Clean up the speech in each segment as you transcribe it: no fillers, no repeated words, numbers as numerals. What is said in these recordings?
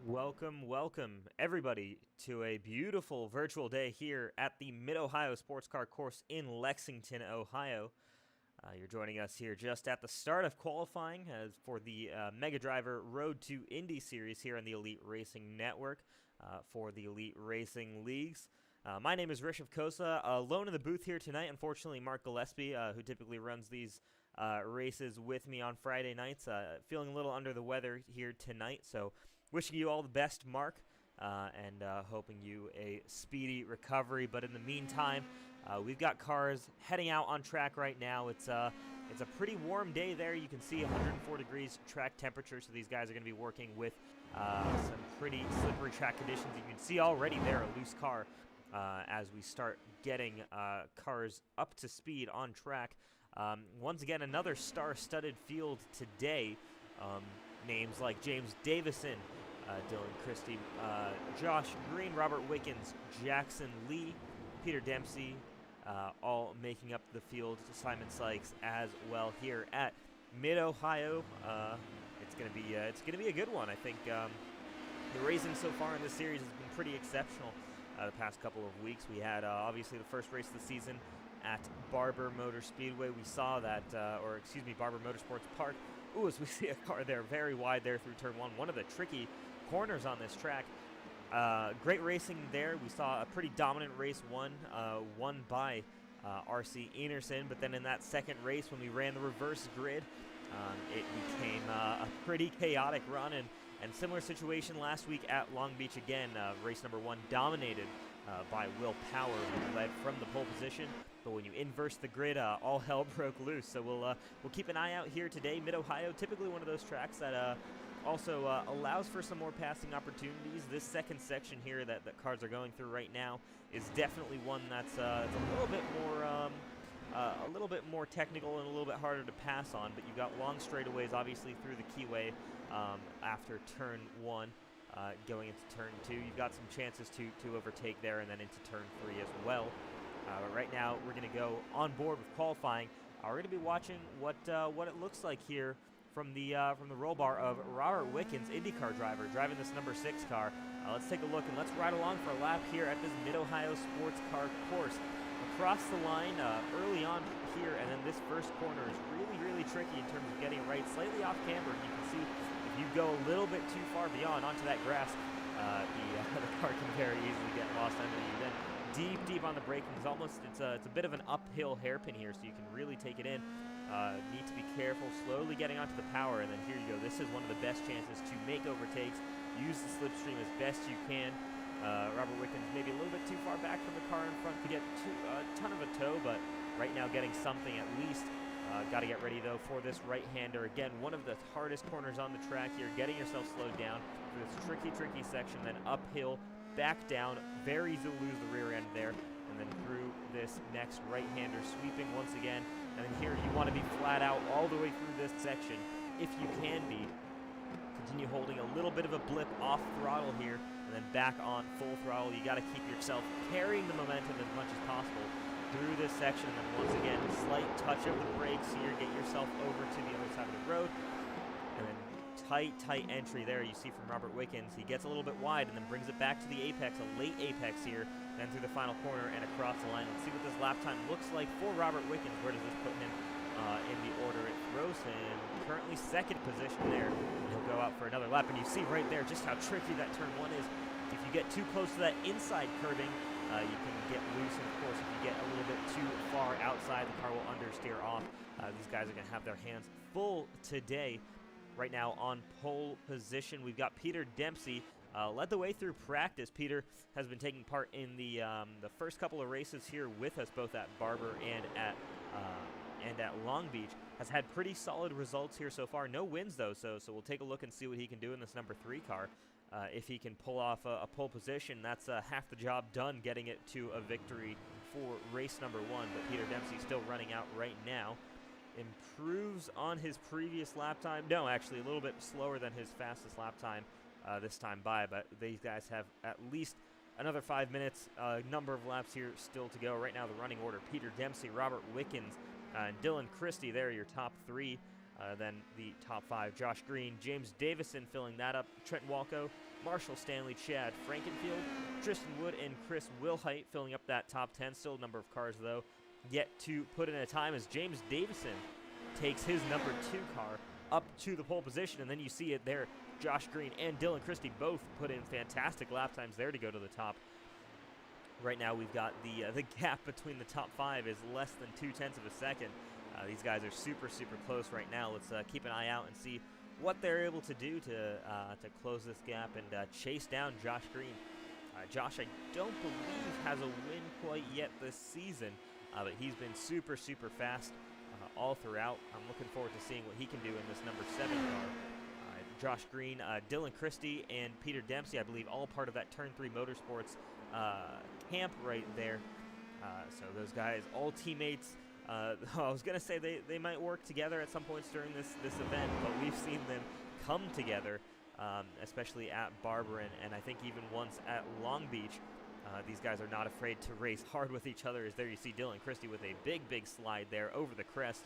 Welcome, everybody, to a beautiful virtual day here at the Mid-Ohio Sports Car Course in Lexington, Ohio. You're joining us here just at the start of qualifying for the Mega Driver Road to Indy series here on the Elite Racing Network for the Elite Racing Leagues. My name is Rishabh Kosa, alone in the booth here tonight. Unfortunately, Mark Gillespie, who typically runs these races with me on Friday nights, feeling a little under the weather here tonight. So wishing you all the best, Mark, and hoping you a speedy recovery. But in the meantime, we've got cars heading out on track right now. It's a pretty warm day there. You can see 104 degrees track temperature, so these guys are going to be working with some pretty slippery track conditions. You can see already there a loose car as we start getting cars up to speed on track. Once again, another star-studded field today. Names like James Davison, Dylan Christie, Josh Green, Robert Wickens, Jackson Lee, Peter Dempsey, all making up the field. Simon Sykes as well here at Mid-Ohio. It's gonna be a good one. I think the racing so far in this series has been pretty exceptional. The past couple of weeks, we had obviously the first race of the season at Barber Motor Speedway. We saw that, Barber Motorsports Park. Ooh, as we see a car there very wide there through turn one of the tricky corners on this track. Great racing there. We saw a pretty dominant race won by R.C. Enerson, but then in that second race when we ran the reverse grid, it became a pretty chaotic run, and similar situation last week at Long Beach again. Race number one dominated by Will Power, who led from the pole position. But when you inverse the grid, all hell broke loose. So we'll keep an eye out here today. Mid-Ohio, typically one of those tracks that also allows for some more passing opportunities. This second section here that cars are going through right now is definitely one that's it's a little bit more technical and a little bit harder to pass on. But you've got long straightaways, obviously, through the keyway after turn one. Going into turn two, you've got some chances to overtake there, and then into turn three as well. But right now, we're going to go on board with qualifying. We're going to be watching what it looks like here from the roll bar of Robert Wickens, IndyCar driver, driving this number 6 car. Let's take a look and let's ride along for a lap here at this Mid-Ohio Sports Car Course. Across the line early on here, and then this first corner is really tricky in terms of getting it right. Slightly off camber, you can see if you go a little bit too far beyond onto that grass, the car can very easily get lost under you. Then deep on the braking is almost, it's a bit of an uphill hairpin here, so you can really take it in. Need to be careful, slowly getting onto the power, and then here you go. This is one of the best chances to make overtakes. Use the slipstream as best you can. Robert Wickens maybe a little bit too far back from the car in front to get a ton of a tow, but right now getting something at least. Got to get ready, though, for this right-hander. Again, one of the hardest corners on the track here. Getting yourself slowed down for this tricky section, then uphill, back down. Very easy to lose the rear end there. And then through this next right-hander, sweeping once again. And then here you want to be flat out all the way through this section, if you can be. Continue holding a little bit of a blip off throttle here, and then back on full throttle. You got to keep yourself carrying the momentum as much as possible through this section, and then once again, a slight touch of the brakes here, get yourself over to the other side of the road, and then tight entry there you see from Robert Wickens. He gets a little bit wide and then brings it back to the apex, a late apex here, then through the final corner and across the line. Let's see what this lap time looks like for Robert Wickens. Where does this put him in the order? It throws him currently second position there, and he'll go out for another lap, and you see right there just how tricky that turn one is. If you get too close to that inside curbing, you can get loose, and of course, if you get a little bit too far outside, the car will understeer off. These guys are going to have their hands full today. Right now on pole position, we've got Peter Dempsey. Led the way through practice. Peter has been taking part in the first couple of races here with us, both at Barber and at Long Beach. Has had pretty solid results here so far. No wins, though, so we'll take a look and see what he can do in this number 3 car. If he can pull off a pole position, that's half the job done, getting it to a victory for race number 1. But Peter Dempsey still running out right now. Improves on his previous lap time. No, actually, a little bit slower than his fastest lap time this time by. But these guys have at least another 5 minutes, number of laps here still to go. Right now, the running order: Peter Dempsey, Robert Wickens, and Dylan Christie. There are your top 3. Then the top 5, Josh Green, James Davison filling that up, Trent Walco, Marshall Stanley, Chad Frankenfield, Tristan Wood, and Chris Wilhite filling up that top 10. Still a number of cars, though, yet to put in a time as James Davison takes his number 2 car up to the pole position, and then you see it there. Josh Green and Dylan Christie both put in fantastic lap times there to go to the top. Right now we've got the gap between the top 5 is less than 0.2 of a second. These guys are super close right now. Let's keep an eye out and see what they're able to do to close this gap and chase down Josh Green. Josh, I don't believe, has a win quite yet this season, but he's been super fast all throughout. I'm looking forward to seeing what he can do in this number 7 car. Josh Green, Dylan Christie, and Peter Dempsey, I believe, all part of that Turn 3 Motorsports camp right there. So those guys, all teammates. I was going to say they might work together at some points during this event, but we've seen them come together, especially at Barber, and I think even once at Long Beach. These guys are not afraid to race hard with each other, as there you see Dylan Christie with a big slide there over the crest.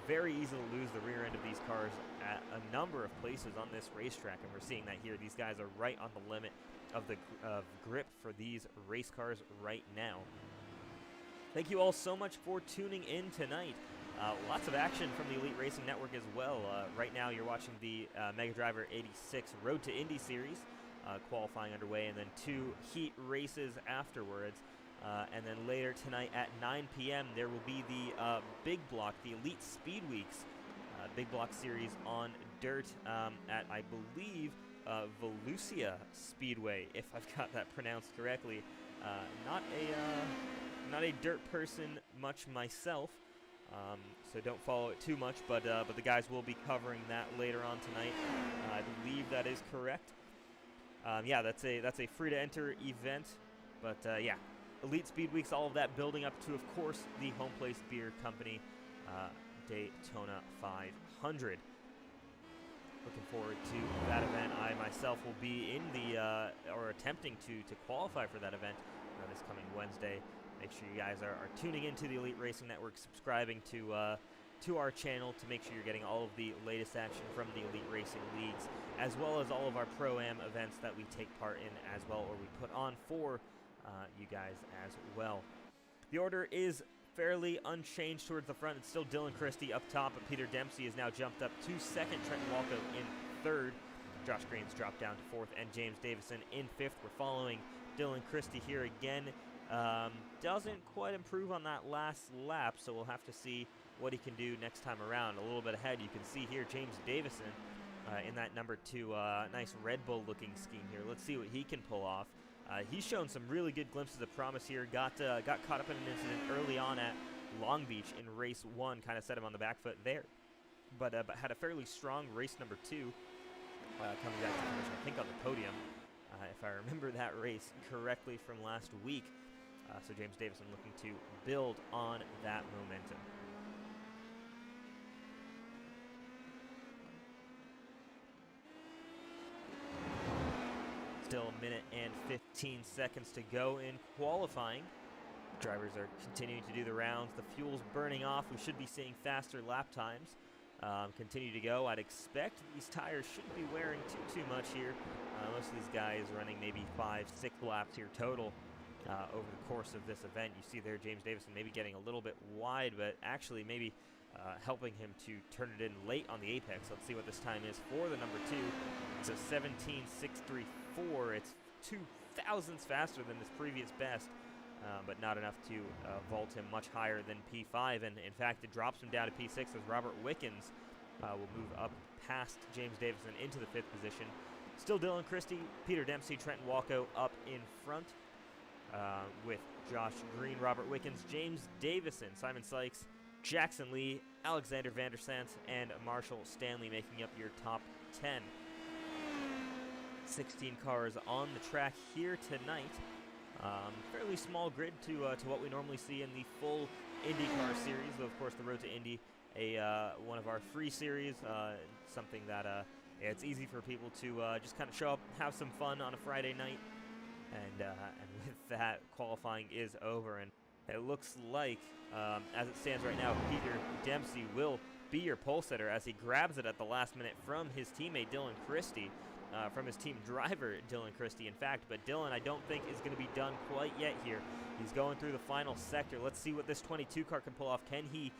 Very easy to lose the rear end of these cars at a number of places on this racetrack, and we're seeing that here. These guys are right on the limit of the grip for these race cars right now. Thank you all so much for tuning in tonight. Lots of action from the Elite Racing Network as well. Right now you're watching the Mega Driver 86 Road to Indy series, qualifying underway, and then 2 heat races afterwards. And then later tonight at 9 p.m. there will be the Big Block, the Elite Speed Weeks Big Block series on dirt at, I believe, Volusia Speedway, if I've got that pronounced correctly. Not a dirt person much myself, so don't follow it too much, but the guys will be covering that later on tonight. I believe that is correct. Yeah, that's a free to enter event, but yeah, Elite Speed Weeks, all of that building up to, of course, the Home Place Beer Company Daytona 500. Looking forward to that event. I myself will be in the or attempting to qualify for that event this coming Wednesday. Make sure you guys are tuning into the Elite Racing Network, subscribing to our channel to make sure you're getting all of the latest action from the Elite Racing Leagues, as well as all of our Pro-Am events that we take part in as well, or we put on for you guys as well. The order is fairly unchanged towards the front. It's still Dylan Christie up top, but Peter Dempsey has now jumped up to 2nd, Trenton Walko in 3rd, Josh Green's dropped down to 4th, and James Davison in 5th. We're following Dylan Christie here again. Doesn't quite improve on that last lap, so we'll have to see what he can do next time around. A little bit ahead, you can see here James Davison in that number 2, nice Red Bull looking scheme here. Let's see what he can pull off. He's shown some really good glimpses of promise here. Got caught up in an incident early on at Long Beach in race 1, kind of set him on the back foot there, but had a fairly strong race number 2, coming back to finish, I think, on the podium, if I remember that race correctly from last week. So James Davison looking to build on that momentum. Still a minute and 15 seconds to go in qualifying. Drivers are continuing to do the rounds. The fuel's burning off. We should be seeing faster lap times. Continue to go. I'd expect these tires shouldn't be wearing too much here. Most of these guys running maybe 5-6 laps here total over the course of this event. You see there James Davison maybe getting a little bit wide, but actually maybe helping him to turn it in late on the apex. Let's see what this time is for the number 2. It's a 17.634. It's 2 thousandths faster than his previous best, but not enough to vault him much higher than P5. And in fact, it drops him down to P6 as Robert Wickens will move up past James Davison into the 5th position. Still Dylan Christie, Peter Dempsey, Trenton Walko up in front with Josh Green, Robert Wickens, James Davison, Simon Sykes, Jackson Lee, Alexander Vandersant, and Marshall Stanley making up your top 10. 16 cars on the track here tonight. Fairly small grid to what we normally see in the full IndyCar series, though of course the Road to Indy, one of our free series, something that it's easy for people to just kind of show up, have some fun on a Friday night, and with that, qualifying is over, and it looks like, as it stands right now, Peter Dempsey will be your pole setter as he grabs it at the last minute from his teammate Dylan Christie. from his team driver, Dylan Christie, in fact. But Dylan, I don't think, is going to be done quite yet here. He's going through the final sector. Let's see what this 22 car can pull off. Can he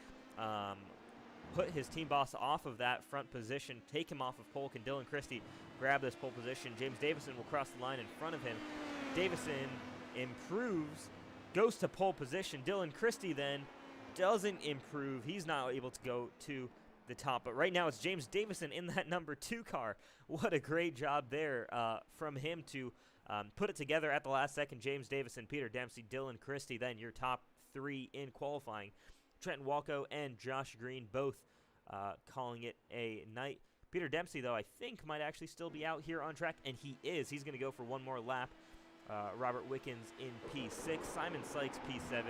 put his team boss off of that front position, take him off of pole? Can Dylan Christie grab this pole position? James Davison will cross the line in front of him. Davison improves, goes to pole position. Dylan Christie then doesn't improve. He's not able to go to the top, but right now it's James Davison in that number 2 car. What a great job there from him to put it together at the last second. James Davison, Peter Dempsey, Dylan Christie, then your top 3 in qualifying. Trenton Walco and Josh Green both calling it a night. Peter Dempsey, though, I think might actually still be out here on track, and he is. He's going to go for one more lap. Robert Wickens in P6, Simon Sykes P7,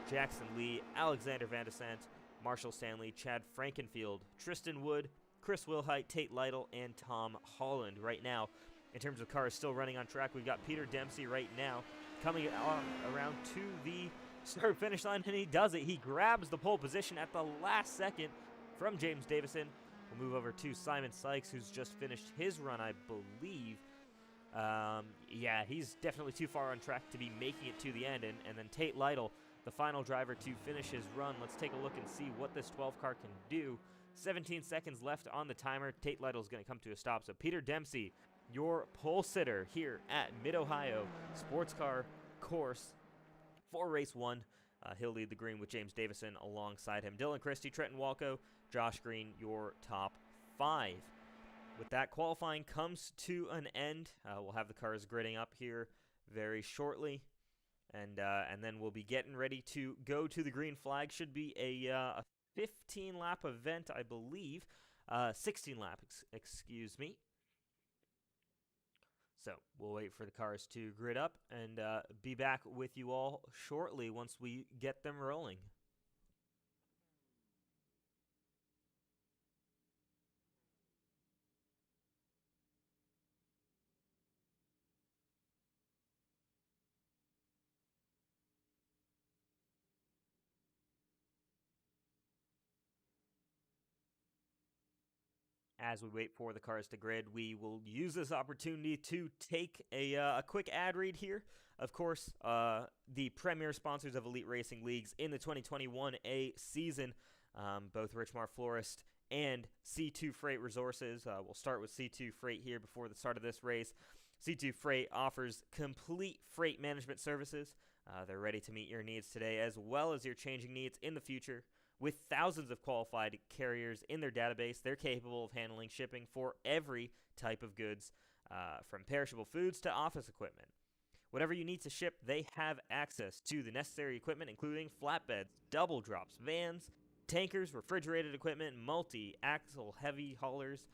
Jackson Lee, Alexander Van de Sant, Marshall Stanley, Chad Frankenfield, Tristan Wood, Chris Wilhite, Tate Lytle, and Tom Holland. Right now, in terms of cars still running on track, we've got Peter Dempsey right now coming around to the start-finish line, and he does it. He grabs the pole position at the last second from James Davison. We'll move over to Simon Sykes, who's just finished his run, I believe. Yeah, he's definitely too far on track to be making it to the end, and then Tate Lytle, the final driver to finish his run. Let's take a look and see what this 12 car can do. 17 seconds left on the timer. Tate Lytle's going to come to a stop. So Peter Dempsey, your pole sitter here at Mid-Ohio Sports Car Course for race 1. He'll lead the green with James Davison alongside him. Dylan Christie, Trenton Walco, Josh Green, your top 5. With that, qualifying comes to an end. We'll have the cars gridding up here very shortly. And then we'll be getting ready to go to the green flag. Should be a 15-lap event, I believe. 16 laps, excuse me. So we'll wait for the cars to grid up and be back with you all shortly once we get them rolling. As we wait for the cars to grid, we will use this opportunity to take a quick ad read here. Of course, the premier sponsors of Elite Racing Leagues in the 2021A season, both Richmar Florist and C2 Freight Resources. We'll start with C2 Freight here before the start of this race. C2 Freight offers complete freight management services. They're ready to meet your needs today as well as your changing needs in the future. With thousands of qualified carriers in their database, they're capable of handling shipping for every type of goods, from perishable foods to office equipment. Whatever you need to ship, they have access to the necessary equipment, including flatbeds, double drops, vans, tankers, refrigerated equipment, multi-axle heavy haulers,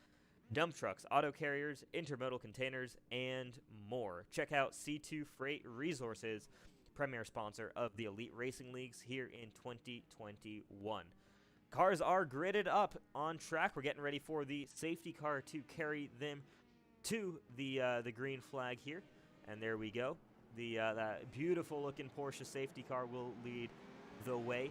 dump trucks, auto carriers, intermodal containers, and more. Check out C2 Freight Resources, premier sponsor of the Elite Racing Leagues here in 2021. Cars are gridded up on track. We're getting ready for the safety car to carry them to the green flag here. And there we go. That beautiful looking Porsche safety car will lead the way.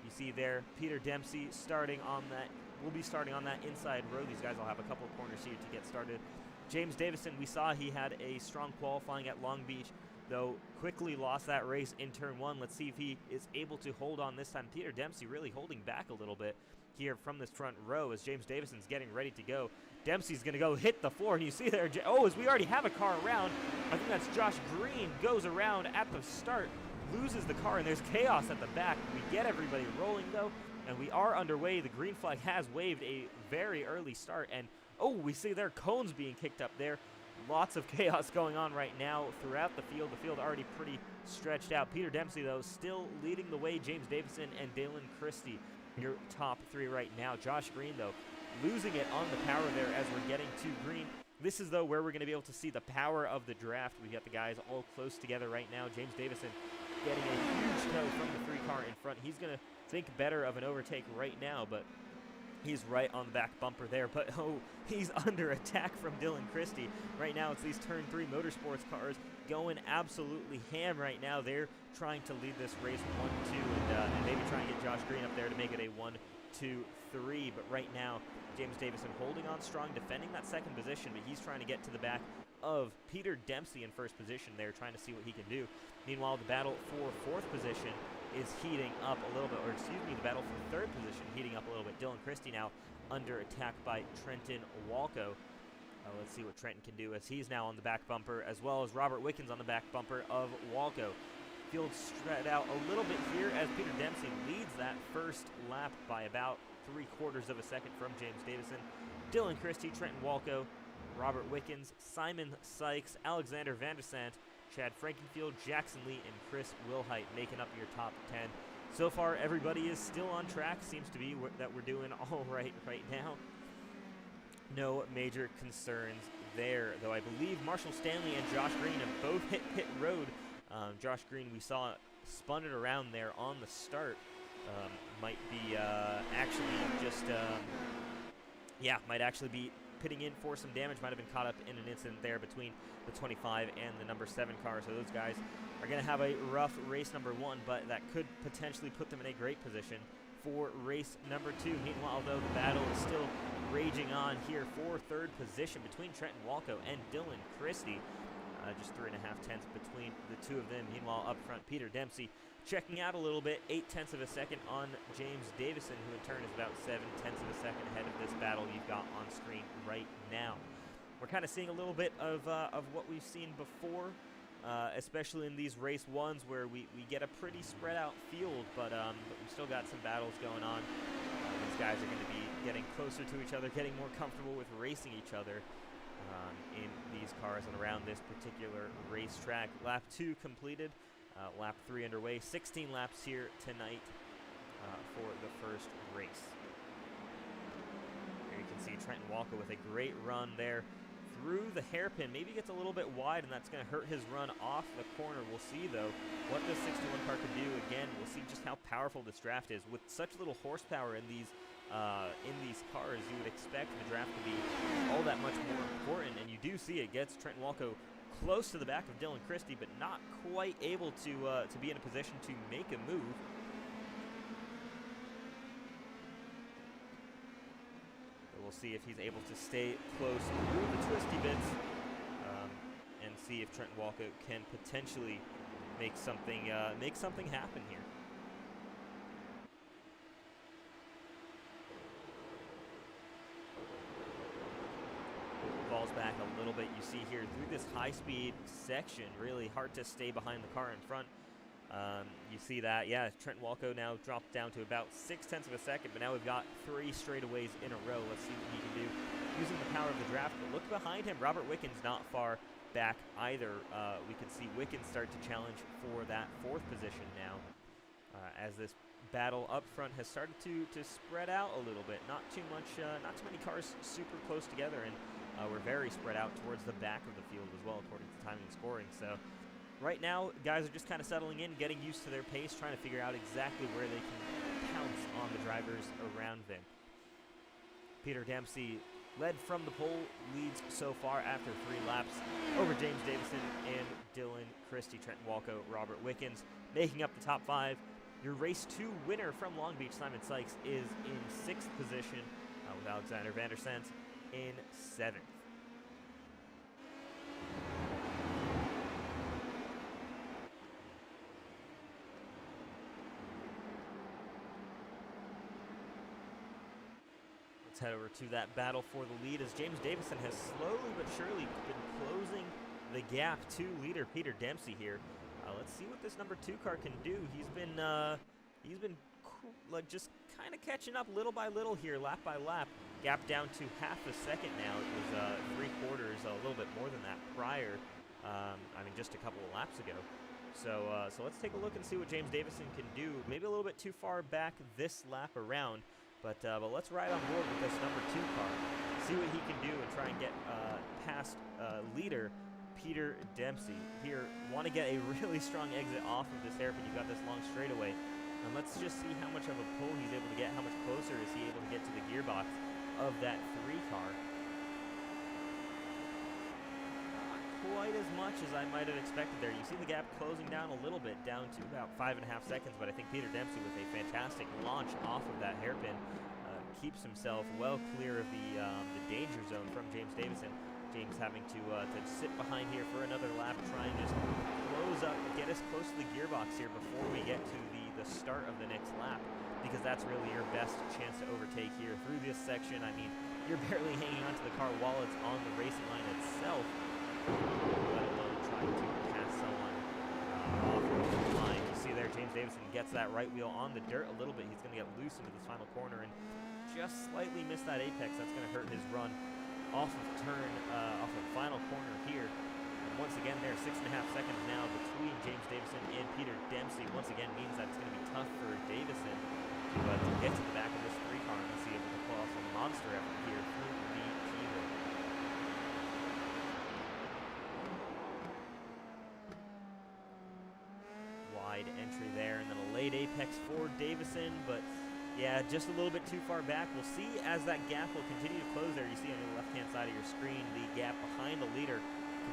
You see there, Peter Dempsey starting on that. We'll be starting on that inside row. These guys will have a couple of corners here to get started. James Davison, we saw he had a strong qualifying at Long Beach, though quickly lost that race in turn 1. Let's see if he is able to hold on this time. Peter Dempsey really holding back a little bit here from this front row as James Davison's getting ready to go. Dempsey's going to go hit the floor, and you see there, as we already have a car around, I think that's Josh Green, goes around at the start, loses the car, and there's chaos at the back. We get everybody rolling, though, and we are underway. The green flag has waved a very early start, and we see their cones being kicked up there. Lots of chaos going on right now throughout the field. The field already pretty stretched out. Peter Dempsey, though, still leading the way. James Davison and Dylan Christie, your top 3 right now. Josh Green, though, losing it on the power there as we're getting to green. This is, though, where we're going to be able to see the power of the draft. We got the guys all close together right now. James Davison getting a huge tow from the 3 car in front. He's going to think better of an overtake right now, but he's right on the back bumper there, but he's under attack from Dylan Christie. Right now, it's these Turn 3 Motorsports cars going absolutely ham right now. They're trying to lead this race 1-2 and maybe try and get Josh Green up there to make it a 1-2 2, 3. But right now, James Davison holding on strong, defending that second position, but he's trying to get to the back of Peter Dempsey in first position there, trying to see what he can do. Meanwhile, the battle for fourth position is heating up a little bit, or excuse me, the battle for third position heating up a little bit. Dylan Christie now under attack by Trenton Walco. Let's see what Trenton can do, as he's now on the back bumper, as well as Robert Wickens on the back bumper of Walco. Field spread out a little bit here as Peter Dempsey leads that first lap by about 3/4 of a second from James Davison. Dylan Christie, Trenton Walco, Robert Wickens, Simon Sykes, Alexander Vandersant, Chad Frankenfield, Jackson Lee, and Chris Wilhite making up your top 10. So far, everybody is still on track. Seems to be that we're doing all right now. No major concerns there, though I believe Marshall Stanley and Josh Green have both hit pit road. Josh Green, we saw spun it around there on the start. Might be actually just, might actually be pitting in for some damage. Might have been caught up in an incident there between the 25 and the number 7 car. So those guys are going to have a rough race number 1, but that could potentially put them in a great position for race number 2. Meanwhile, though, the battle is still raging on here for third position between Trenton Walco and Dylan Christie. Just 3.5 tenths between the two of them. Meanwhile, up front, Peter Dempsey checking out a little bit, 0.8 of a second on James Davison, who in turn is about 0.7 of a second ahead of this battle you've got on screen right now. We're kind of seeing a little bit of what we've seen before, especially in these race 1s where we get a pretty spread out field, but we've still got some battles going on. These guys are going to be getting closer to each other, getting more comfortable with racing each other in these cars and around this particular racetrack. Lap 2 completed, lap 3 underway, 16 laps here tonight for the first race. Here you can see Trenton Walco with a great run there through the hairpin. Maybe gets a little bit wide, and that's going to hurt his run off the corner. We'll see, though, what this 61 car can do. Again, we'll see just how powerful this draft is. With such little horsepower in these cars, you would expect the draft to be all that much more important, and you do see it gets Trenton Walco close to the back of Dylan Christie, but not quite able to be in a position to make a move. But we'll see if he's able to stay close through the twisty bits and see if Trenton Walco can potentially make something happen here. Falls back a little bit. You see here through this high-speed section, really hard to stay behind the car in front. You see that, yeah, Trenton Walco now dropped down to about 0.6 of a second, but now we've got 3 straightaways in a row. Let's see what he can do using the power of the draft. But look behind him, Robert Wickens not far back either. We can see Wickens start to challenge for that 4th position now, as this battle up front has started to spread out a little bit. Not too many cars super close together, and we're very spread out towards the back of the field as well, according to timing and scoring. So right now, guys are just kind of settling in, getting used to their pace, trying to figure out exactly where they can pounce on the drivers around them. Peter Dempsey led from the pole, leads so far after 3 laps over James Davison and Dylan Christie. Trenton Walco, Robert Wickens making up the top 5. Your race 2 winner from Long Beach, Simon Sykes, is in 6th position, with Alexander Vandersant in 7th. Let's head over to that battle for the lead, as James Davison has slowly but surely been closing the gap to leader Peter Dempsey here. Let's see what this number 2 car can do. He's been like just kind of catching up little by little here, lap by lap. Gap down to half a second now. It was 3/4, a little bit more than that prior. Just a couple of laps ago. So let's take a look and see what James Davison can do. Maybe a little bit too far back this lap around, but let's ride on board with this number 2 car. See what he can do and try and get past leader Peter Dempsey. Here, want to get a really strong exit off of this hairpin. You've got this long straightaway. And let's just see how much of a pull he's able to get. How much closer is he able to get to the gearbox of that 3 car? Not quite as much as I might have expected there. You see the gap closing down a little bit, down to about 5.5 seconds, but I think Peter Dempsey with a fantastic launch off of that hairpin keeps himself well clear of the danger zone from James Davison. James having to sit behind here for another lap, try and just close up, get us close to the gearbox here before we get to the start of the next lap, because that's really your best chance to overtake here through this section. I mean, you're barely hanging onto the car while it's on the racing line itself, let alone trying to pass someone off the line. You see there, James Davison gets that right wheel on the dirt a little bit. He's going to get loose into this final corner and just slightly miss that apex. That's going to hurt his run off of off the final corner here. And once again there, 6.5 seconds now between James Davison and Peter Dempsey. Once again means that it's going to be tough for Davison to get to the back of this 3 car and see if he can pull off a monster effort here through the keyway. Wide entry there, and then a late apex for Davison, but yeah, just a little bit too far back. We'll see as that gap will continue to close there. You see on the left-hand side of your screen, the gap behind the leader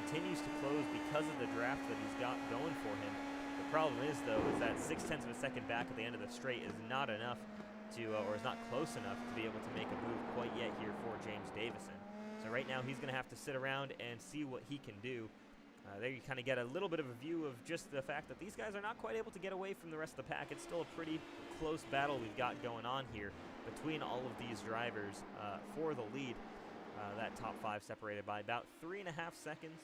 continues to close because of the draft that he's got going for him. The problem is, though, is that 0.6 of a second back at the end of the straight is not enough to, or is not close enough to be able to make a move quite yet here for James Davison. So right now he's going to have to sit around and see what he can do. There you kind of get a little bit of a view of just the fact that these guys are not quite able to get away from the rest of the pack. It's still a pretty close battle we've got going on here between all of these drivers for the lead. That top 5 separated by about 3.5 seconds.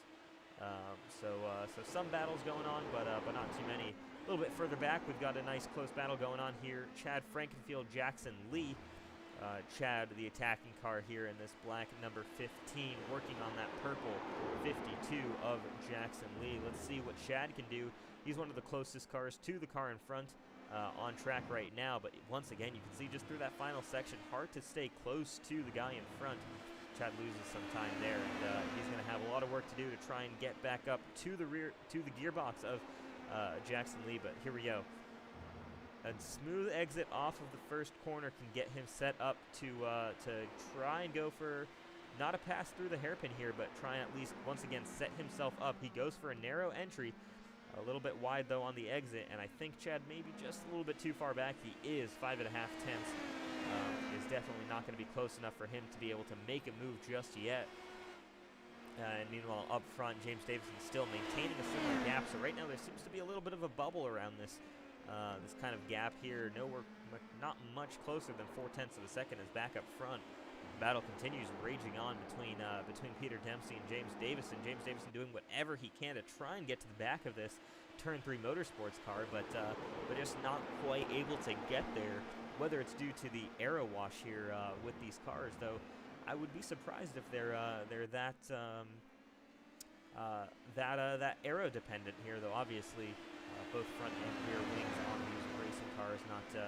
So some battles going on, but not too many. A little bit further back, we've got a nice close battle going on here. Chad Frankenfield, Jackson Lee. Chad, the attacking car here in this black number 15, working on that purple 52 of Jackson Lee. Let's see what Chad can do. He's one of the closest cars to the car in front on track right now, but once again, you can see just through that final section, hard to stay close to the guy in front. Chad loses some time there, and he's going to have a lot of work to do to try and get back up to the gearbox of Jackson Lee, but here we go. A smooth exit off of the first corner can get him set up to try and go for not a pass through the hairpin here, but try and at least once again set himself up. He goes for a narrow entry, a little bit wide though on the exit, and I think Chad may be just a little bit too far back. He is 5.5 tenths. Is definitely not going to be close enough for him to be able to make a move just yet. And meanwhile, up front, James Davison still maintaining a similar gap. So right now there seems to be a little bit of a bubble around this this kind of gap here. Nowhere, not much closer than 0.4 of a second is back up front. The battle continues raging on between Peter Dempsey and James Davison. James Davison doing whatever he can to try and get to the back of this Turn 3 Motorsports car, but just not quite able to get there. Whether it's due to the aero wash here with these cars, though, I would be surprised if they're that aero dependent here. Though obviously, both front and rear wings on these racing cars,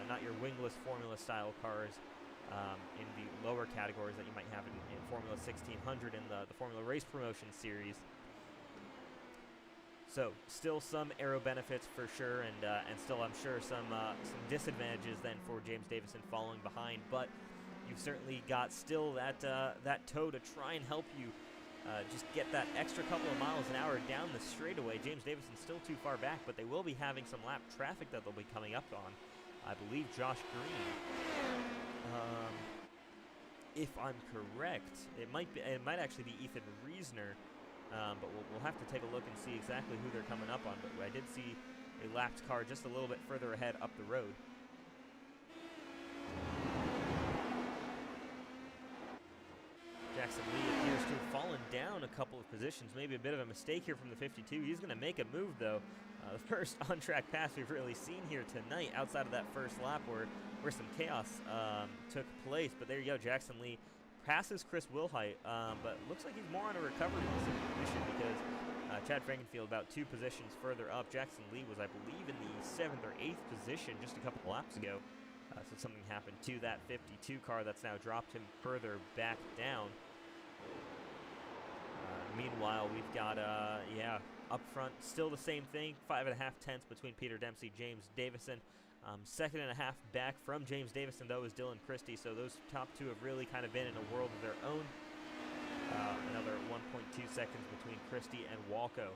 not your wingless Formula style cars in the lower categories that you might have in Formula 1600 and the Formula Race Promotion Series. So still some aero benefits for sure, and still I'm sure some disadvantages then for James Davison falling behind. But you've certainly got still that toe to try and help you just get that extra couple of miles an hour down the straightaway. James Davison's still too far back, but they will be having some lap traffic that they'll be coming up on. I believe Josh Green. If I'm correct, it might actually be Ethan Reisner. But we'll have to take a look and see exactly who they're coming up on. But I did see a lapped car just a little bit further ahead up the road. Jackson Lee appears to have fallen down a couple of positions. Maybe a bit of a mistake here from the 52. He's going to make a move, though. The first on-track pass we've really seen here tonight outside of that first lap where some chaos took place. But there you go, Jackson Lee passes Chris Wilhite, but looks like he's more on a recovery position because Chad Frankenfield about 2 positions further up. Jackson Lee was, I believe, in the 7th or 8th position just a couple of laps ago. So something happened to that 52 car that's now dropped him further back down. Meanwhile, we've got, up front, still the same thing, 5.5 tenths between Peter Dempsey, James Davison. 2.5 back from James Davison, though, is Dylan Christie. So those top 2 have really kind of been in a world of their own. Another 1.2 seconds between Christie and Walco.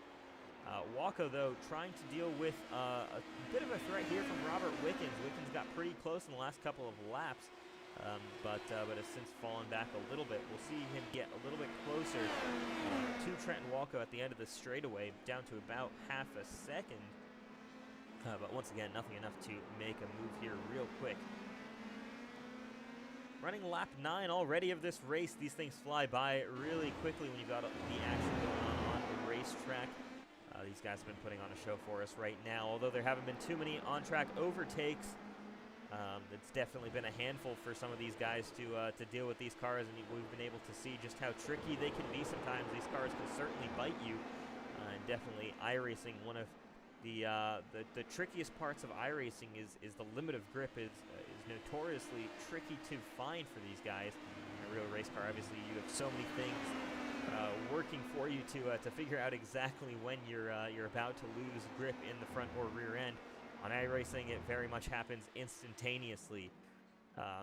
Walco, though, trying to deal with a bit of a threat here from Robert Wickens. Wickens got pretty close in the last couple of laps. but has since fallen back a little bit. We'll see him get a little bit closer to Trenton Walco at the end of the straightaway, down to about half a second. But once again, nothing enough to make a move here real quick. Running lap 9 already of this race. These things fly by really quickly when you've got the action going on the racetrack. These guys have been putting on a show for us right now. Although there haven't been too many on-track overtakes, it's definitely been a handful for some of these guys to deal with these cars, and we've been able to see just how tricky they can be sometimes. These cars can certainly bite you, and definitely iRacing, one of the trickiest parts of iRacing is the limit of grip is notoriously tricky to find for these guys. In a real race car, obviously, you have so many things working for you to figure out exactly when you're about to lose grip in the front or rear end. On iRacing, it very much happens instantaneously.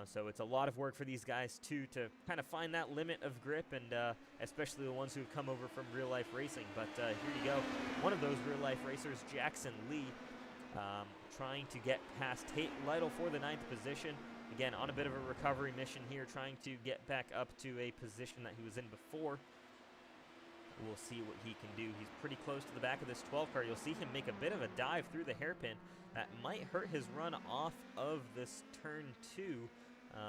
So it's a lot of work for these guys, too, to kind of find that limit of grip, and especially the ones who've come over from real-life racing. But here you go. One of those real-life racers, Jackson Lee, trying to get past Tate Lytle for the 9th position. Again, on a bit of a recovery mission here, trying to get back up to a position that he was in before. We'll see what he can do. He's pretty close to the back of this 12 car. You'll see him make a bit of a dive through the hairpin. That might hurt his run off of this turn 2,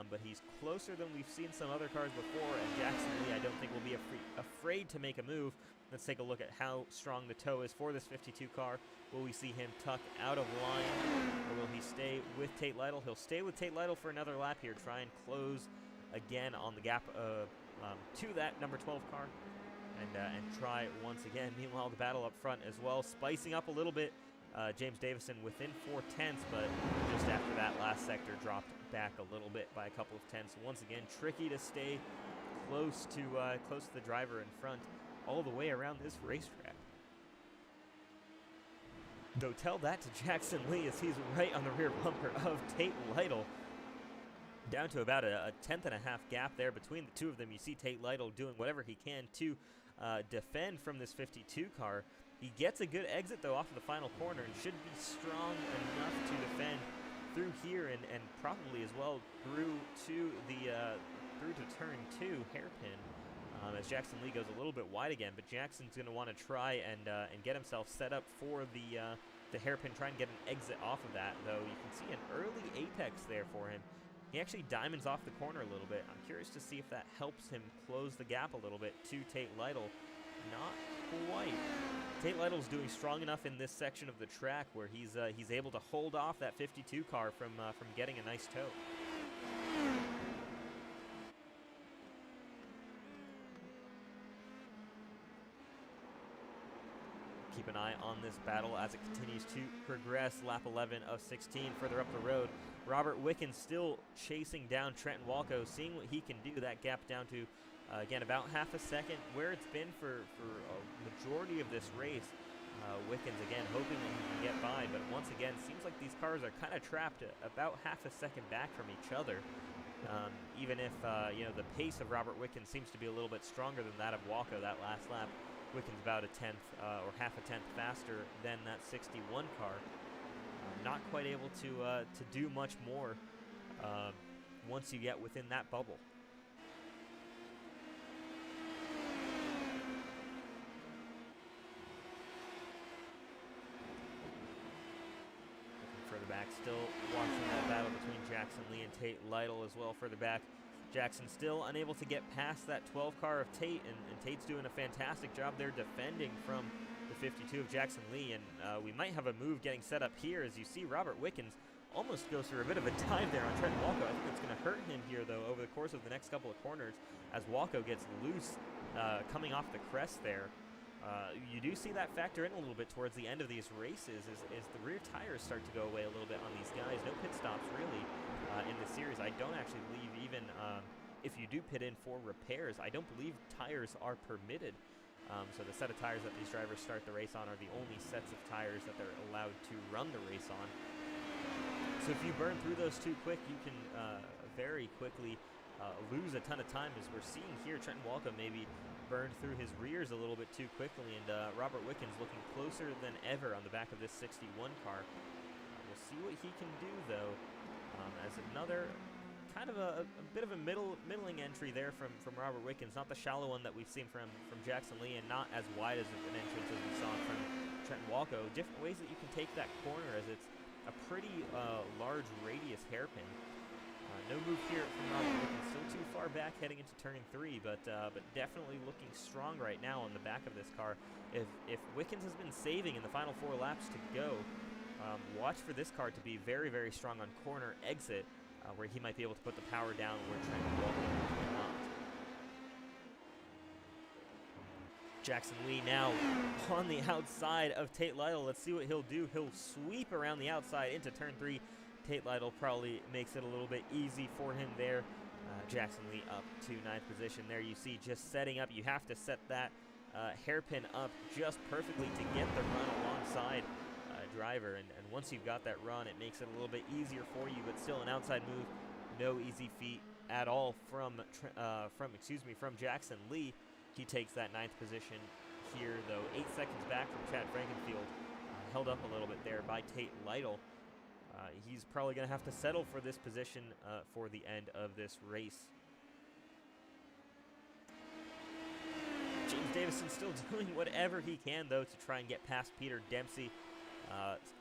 but he's closer than we've seen some other cars before, and Jackson Lee, I don't think, will be afraid to make a move. Let's take a look at how strong the toe is for this 52 car. Will we see him tuck out of line, or will he stay with Tate Lytle? He'll stay with Tate Lytle for another lap here, try and close again on the gap to that number 12 car. And try once again. Meanwhile, the battle up front as well, spicing up a little bit. James Davison within 4/10, but just after that last sector dropped back a little bit by a couple of tenths. Once again, tricky to stay close to the driver in front all the way around this racetrack. Though tell that to Jackson Lee as he's right on the rear bumper of Tate Lytle. Down to about a 10.5 gap there between the two of them. You see Tate Lytle doing whatever he can to defend from this 52 car. He gets a good exit, though, off of the final corner and should be strong enough to defend through here and probably as well through to turn 2 hairpin. As Jackson Lee goes a little bit wide again, but Jackson's going to want to try and get himself set up for the hairpin, try and get an exit off of that, though you can see an early apex there for him. He actually diamonds off the corner a little bit. I'm curious to see if that helps him close the gap a little bit to Tate Lytle. Not quite. Tate Lytle's doing strong enough in this section of the track where he's able to hold off that 52 car from getting a nice toe. Keep an eye on this battle as it continues to progress. Lap 11 of 16 further up the road. Robert Wickens still chasing down Trenton Walco, seeing what he can do. That gap down to, again, about half a second, where it's been for a majority of this race. Wickens, again, hoping that he can get by, but once again, seems like these cars are kind of trapped about half a second back from each other. Even if, the pace of Robert Wickens seems to be a little bit stronger than that of Walco that last lap. Wickens about a tenth or half a tenth faster than that 61 car. Not quite able to do much more once you get within that bubble. Looking further back, still watching that battle between Jackson Lee and Tate Lytle as well further back. Jackson still unable to get past that 12 car of Tate, and Tate's doing a fantastic job there defending from the 52 of Jackson Lee, and we might have a move getting set up here as you see Robert Wickens almost goes through a bit of a dive there on Trenton Walco. I think it's going to hurt him here, though, over the course of the next couple of corners as Walco gets loose coming off the crest there. You do see that factor in a little bit towards the end of these races as the rear tires start to go away a little bit on these guys. No pit stops, really, in the series. I don't actually believe even if you do pit in for repairs, I don't believe tires are permitted. So the set of tires that these drivers start the race on are the only sets of tires that they're allowed to run the race on. So if you burn through those too quick, you can very quickly lose a ton of time, as we're seeing here. Trenton Walco maybe burned through his rears a little bit too quickly, and Robert Wickens looking closer than ever on the back of this 61 car. We'll see what he can do, though, as another kind of a bit of a middling entry there from Robert Wickens. Not the shallow one that we've seen from Jackson Lee, and not as wide as an entrance as we saw from Trenton Walco. Different ways that you can take that corner, as it's a pretty large radius hairpin. No move here from Robert Wickens. Still too far back heading into turn 3, but definitely looking strong right now on the back of this car. If Wickens has been saving in the final 4 laps to go, watch for this car to be very, very strong on corner exit, where he might be able to put the power down where Trenton Walco will not. Jackson Lee now on the outside of Tate Lytle. Let's see what he'll do. He'll sweep around the outside into turn 3. Tate Lytle probably makes it a little bit easy for him there. Jackson Lee up to 9th position. There you see, just setting up. You have to set that hairpin up just perfectly to get the run alongside driver, and once you've got that run, it makes it a little bit easier for you, but still an outside move, no easy feat at all from Jackson Lee. He takes that 9th position here, though 8 seconds back from Chad Frankenfield, held up a little bit there by Tate Lytle. He's probably going to have to settle for this position for the end of this race. James Davison still doing whatever he can, though, to try and get past Peter Dempsey.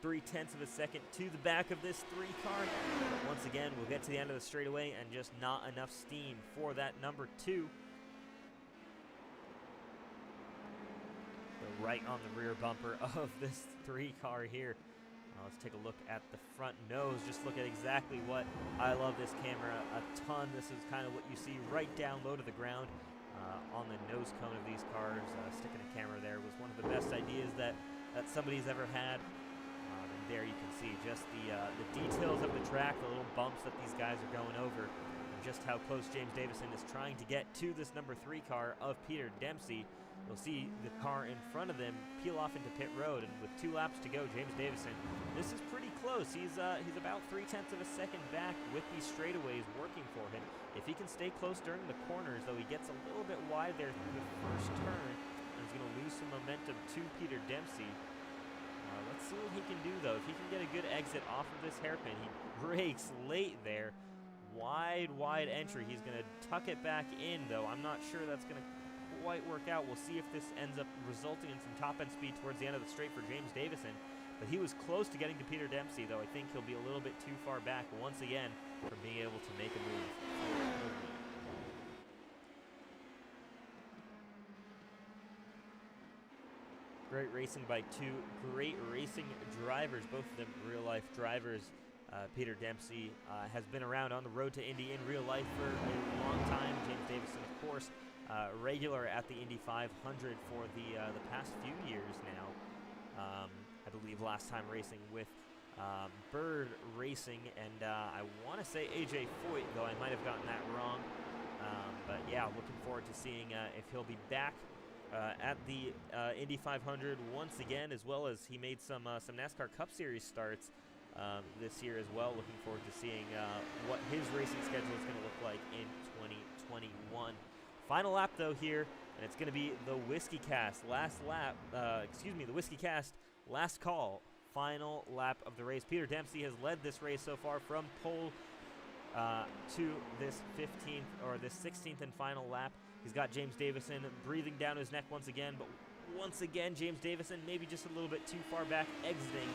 0.3 of a second to the back of this 3 car. But once again, we'll get to the end of the straightaway and just not enough steam for that number 2. Go right on the rear bumper of this 3 car here. Let's take a look at the front nose. Just look at exactly what I love this camera a ton. This is kind of what you see right down low to the ground on the nose cone of these cars. Sticking a camera there was one of the best ideas that somebody's ever had. And there you can see just the details of the track, the little bumps that these guys are going over, and just how close James Davison is trying to get to this number 3 car of Peter Dempsey. You'll see the car in front of them peel off into pit road, and with 2 laps to go, James Davison, this is pretty close. He's about 0.3 of a second back with these straightaways working for him. If he can stay close during the corners, though, he gets a little bit wide there through the first turn, and he's going to lose some momentum to Peter Dempsey. Let's see what he can do, though. If he can get a good exit off of this hairpin, he brakes late there. Wide entry. He's going to tuck it back in, though. I'm not sure that's going to quite work out. We'll see if this ends up resulting in some top-end speed towards the end of the straight for James Davison. But he was close to getting to Peter Dempsey, though I think he'll be a little bit too far back once again from being able to make a move. Great racing by 2 great racing drivers, both of them real-life drivers. Peter Dempsey has been around on the road to Indy in real life for a long time. James Davison, of course, regular at the Indy 500 for the past few years now. I believe last time racing with Bird Racing, and I want to say AJ Foyt, though I might have gotten that wrong. But yeah, looking forward to seeing if he'll be back at the Indy 500 once again, as well as he made some NASCAR Cup Series starts this year as well. Looking forward to seeing what his racing schedule is going to look like in 2021. Final lap, though, here, and it's going to be the Whiskey Cast last lap. The Whiskey Cast last call. Final lap of the race. Peter Dempsey has led this race so far from pole to this 16th and final lap. He's got James Davison breathing down his neck once again, but once again, James Davison maybe just a little bit too far back, exiting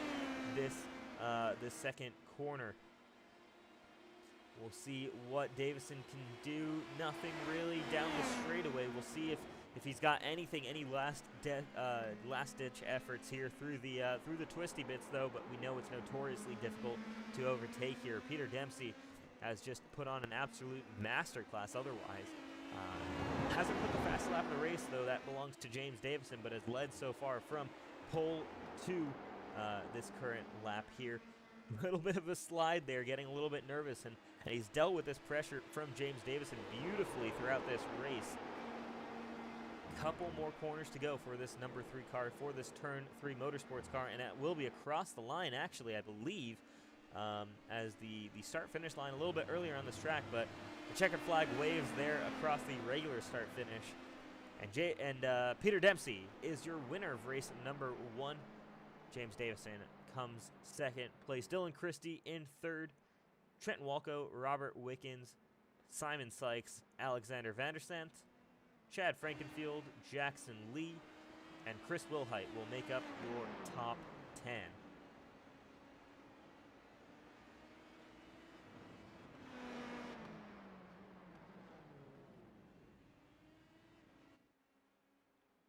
this second corner. We'll see what Davison can do. Nothing really down the straightaway. We'll see if he's got any last-ditch efforts here through the twisty bits, though. But we know it's notoriously difficult to overtake here. Peter Dempsey has just put on an absolute masterclass. Otherwise, hasn't put the fast lap in the race, though. That belongs to James Davison, but has led so far from pole to this current lap here. A little bit of a slide there, getting a little bit nervous, and he's dealt with this pressure from James Davison beautifully throughout this race. Couple more corners to go for this number 3 car, for this turn 3 motorsports car, and it will be across the line, actually, I believe, as the start-finish line a little bit earlier on this track, but the checkered flag waves there across the regular start-finish. And Peter Dempsey is your winner of race number 1. James Davison comes second place. Dylan Christie in third. Trenton Walco, Robert Wickens, Simon Sykes, Alexander Vanderstant, Chad Frankenfield, Jackson Lee, and Chris Wilhite will make up your top 10.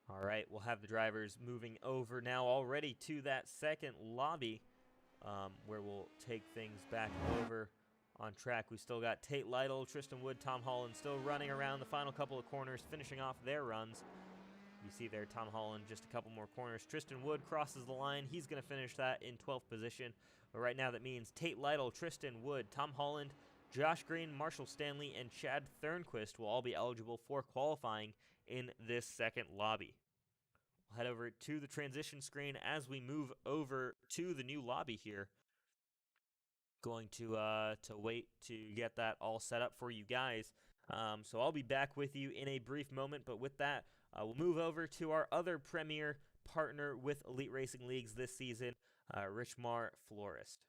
All right, we'll have the drivers moving over now already to that second lobby, where we'll take things back over on track. We still got Tate Lytle, Tristan Wood, Tom Holland still running around the final couple of corners, finishing off their runs. You see there Tom Holland just a couple more corners. Tristan Wood crosses the line. He's going to finish that in 12th position. But right now that means Tate Lytle, Tristan Wood, Tom Holland, Josh Green, Marshall Stanley, and Chad Thernquist will all be eligible for qualifying in this second lobby. We'll head over to the transition screen as we move over to the new lobby here. Going to wait to get that all set up for you guys. So I'll be back with you in a brief moment, but with that, we'll move over to our other premier partner with Elite Racing Leagues this season, Richmar Florist.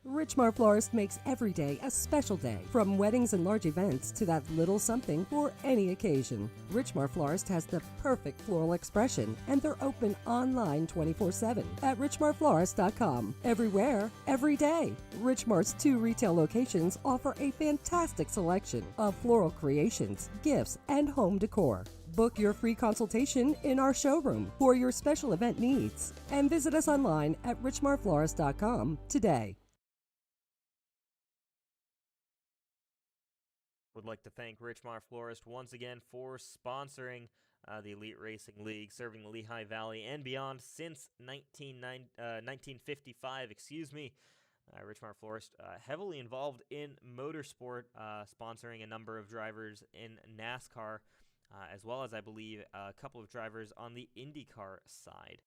Richmar Florist makes every day a special day, from weddings and large events to that little something for any occasion. Richmar Florist has the perfect floral expression, and they're open online 24/7 at richmarflorist.com. Everywhere, every day. Richmar's 2 retail locations offer a fantastic selection of floral creations, gifts, and home decor. Book your free consultation in our showroom for your special event needs, and visit us online at richmarflorist.com today. Would like to thank Richmar Florist once again for sponsoring the Elite Racing League, serving the Lehigh Valley and beyond since 1955. Richmar Florist heavily involved in motorsport, sponsoring a number of drivers in NASCAR, as well as, I believe, a couple of drivers on the IndyCar side.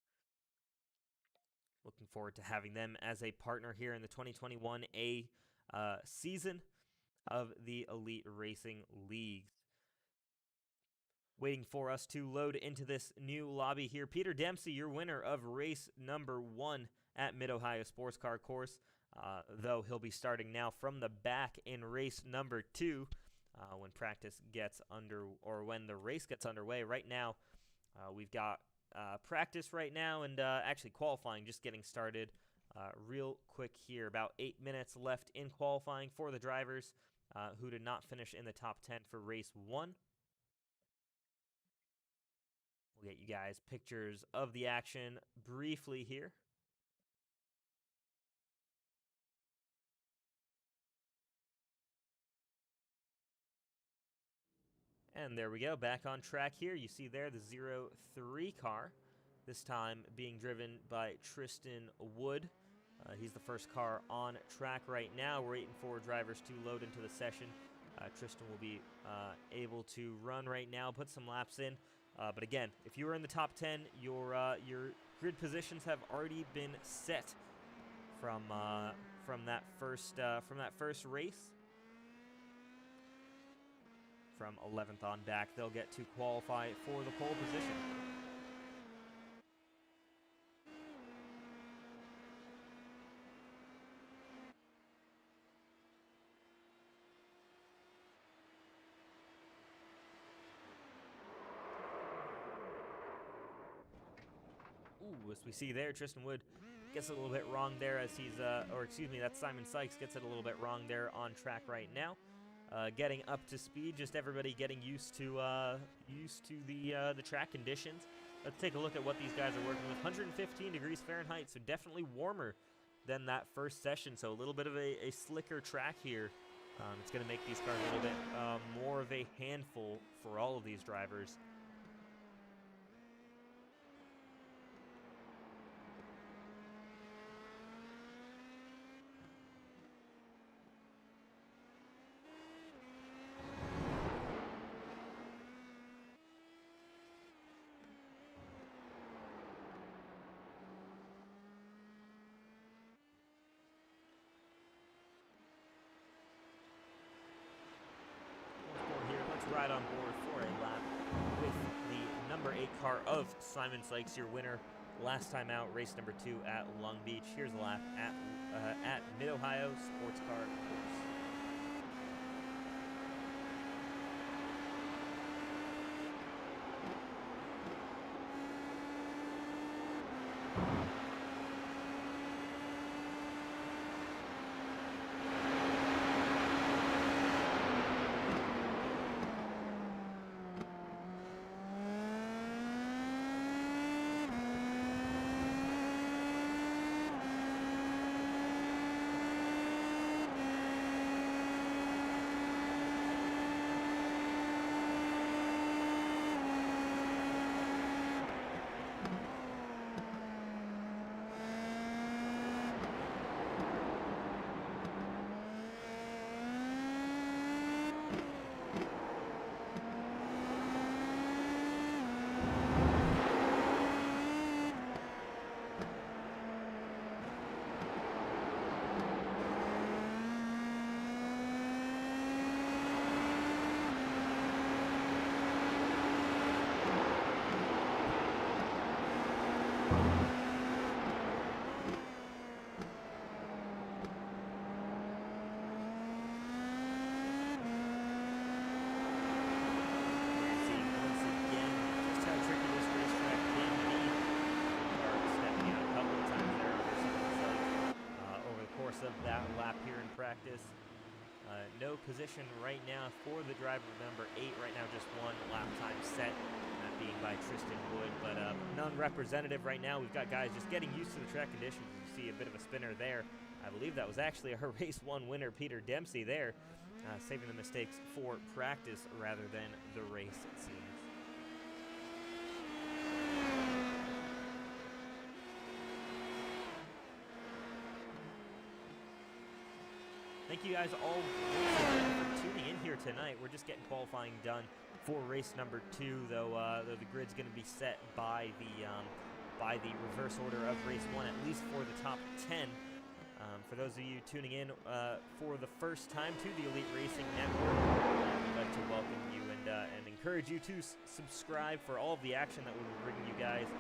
Looking forward to having them as a partner here in the 2021 season of the Elite Racing Leagues. Waiting for us to load into this new lobby here. Peter Dempsey, your winner of race number 1 at Mid-Ohio Sports Car Course, though he'll be starting now from the back in race number 2 when the race gets underway. Right now, we've got practice right now and actually qualifying just getting started real quick here. About 8 minutes left in qualifying for the drivers who did not finish in the top 10 for race 1. We'll get you guys pictures of the action briefly here. And there we go, back on track here. You see there the 03 car, this time being driven by Tristan Wood. He's the first car on track right now. We're waiting for drivers to load into the session. Tristan will be able to run right now, put some laps in. But again, if you were in the top 10, your grid positions have already been set from that first race. From 11th on back, they'll get to qualify for the pole position. Ooh, as we see there, Tristan Wood gets it a little bit wrong there as he's, that's Simon Sykes gets it a little bit wrong there on track right now. Getting up to speed, just everybody getting used to the track conditions. Let's take a look at what these guys are working with. 115 degrees Fahrenheit, so definitely warmer than that first session. So a little bit of a slicker track here. It's going to make these cars a little bit more of a handful for all of these drivers. ride on board for a lap with the number 8 car of Simon Sykes, your winner last time out, race number 2 at Long Beach. Here's a lap at Mid-Ohio Sports Car Course. Of that lap here in practice. No position right now for the driver number 8. Right now just one lap time set, that being by Tristan Wood, but none representative right now. We've got guys just getting used to the track conditions. You see a bit of a spinner there. I believe that was actually our race 1 winner, Peter Dempsey there, saving the mistakes for practice rather than the race, it seems. Thank you guys all for tuning in here tonight. We're just getting qualifying done for race number 2, though the grid's going to be set by the reverse order of race 1, at least for the top 10. For those of you tuning in for the first time to the Elite Racing Network, I'd like to welcome you and encourage you to subscribe for all of the action that we'll be bringing you guys.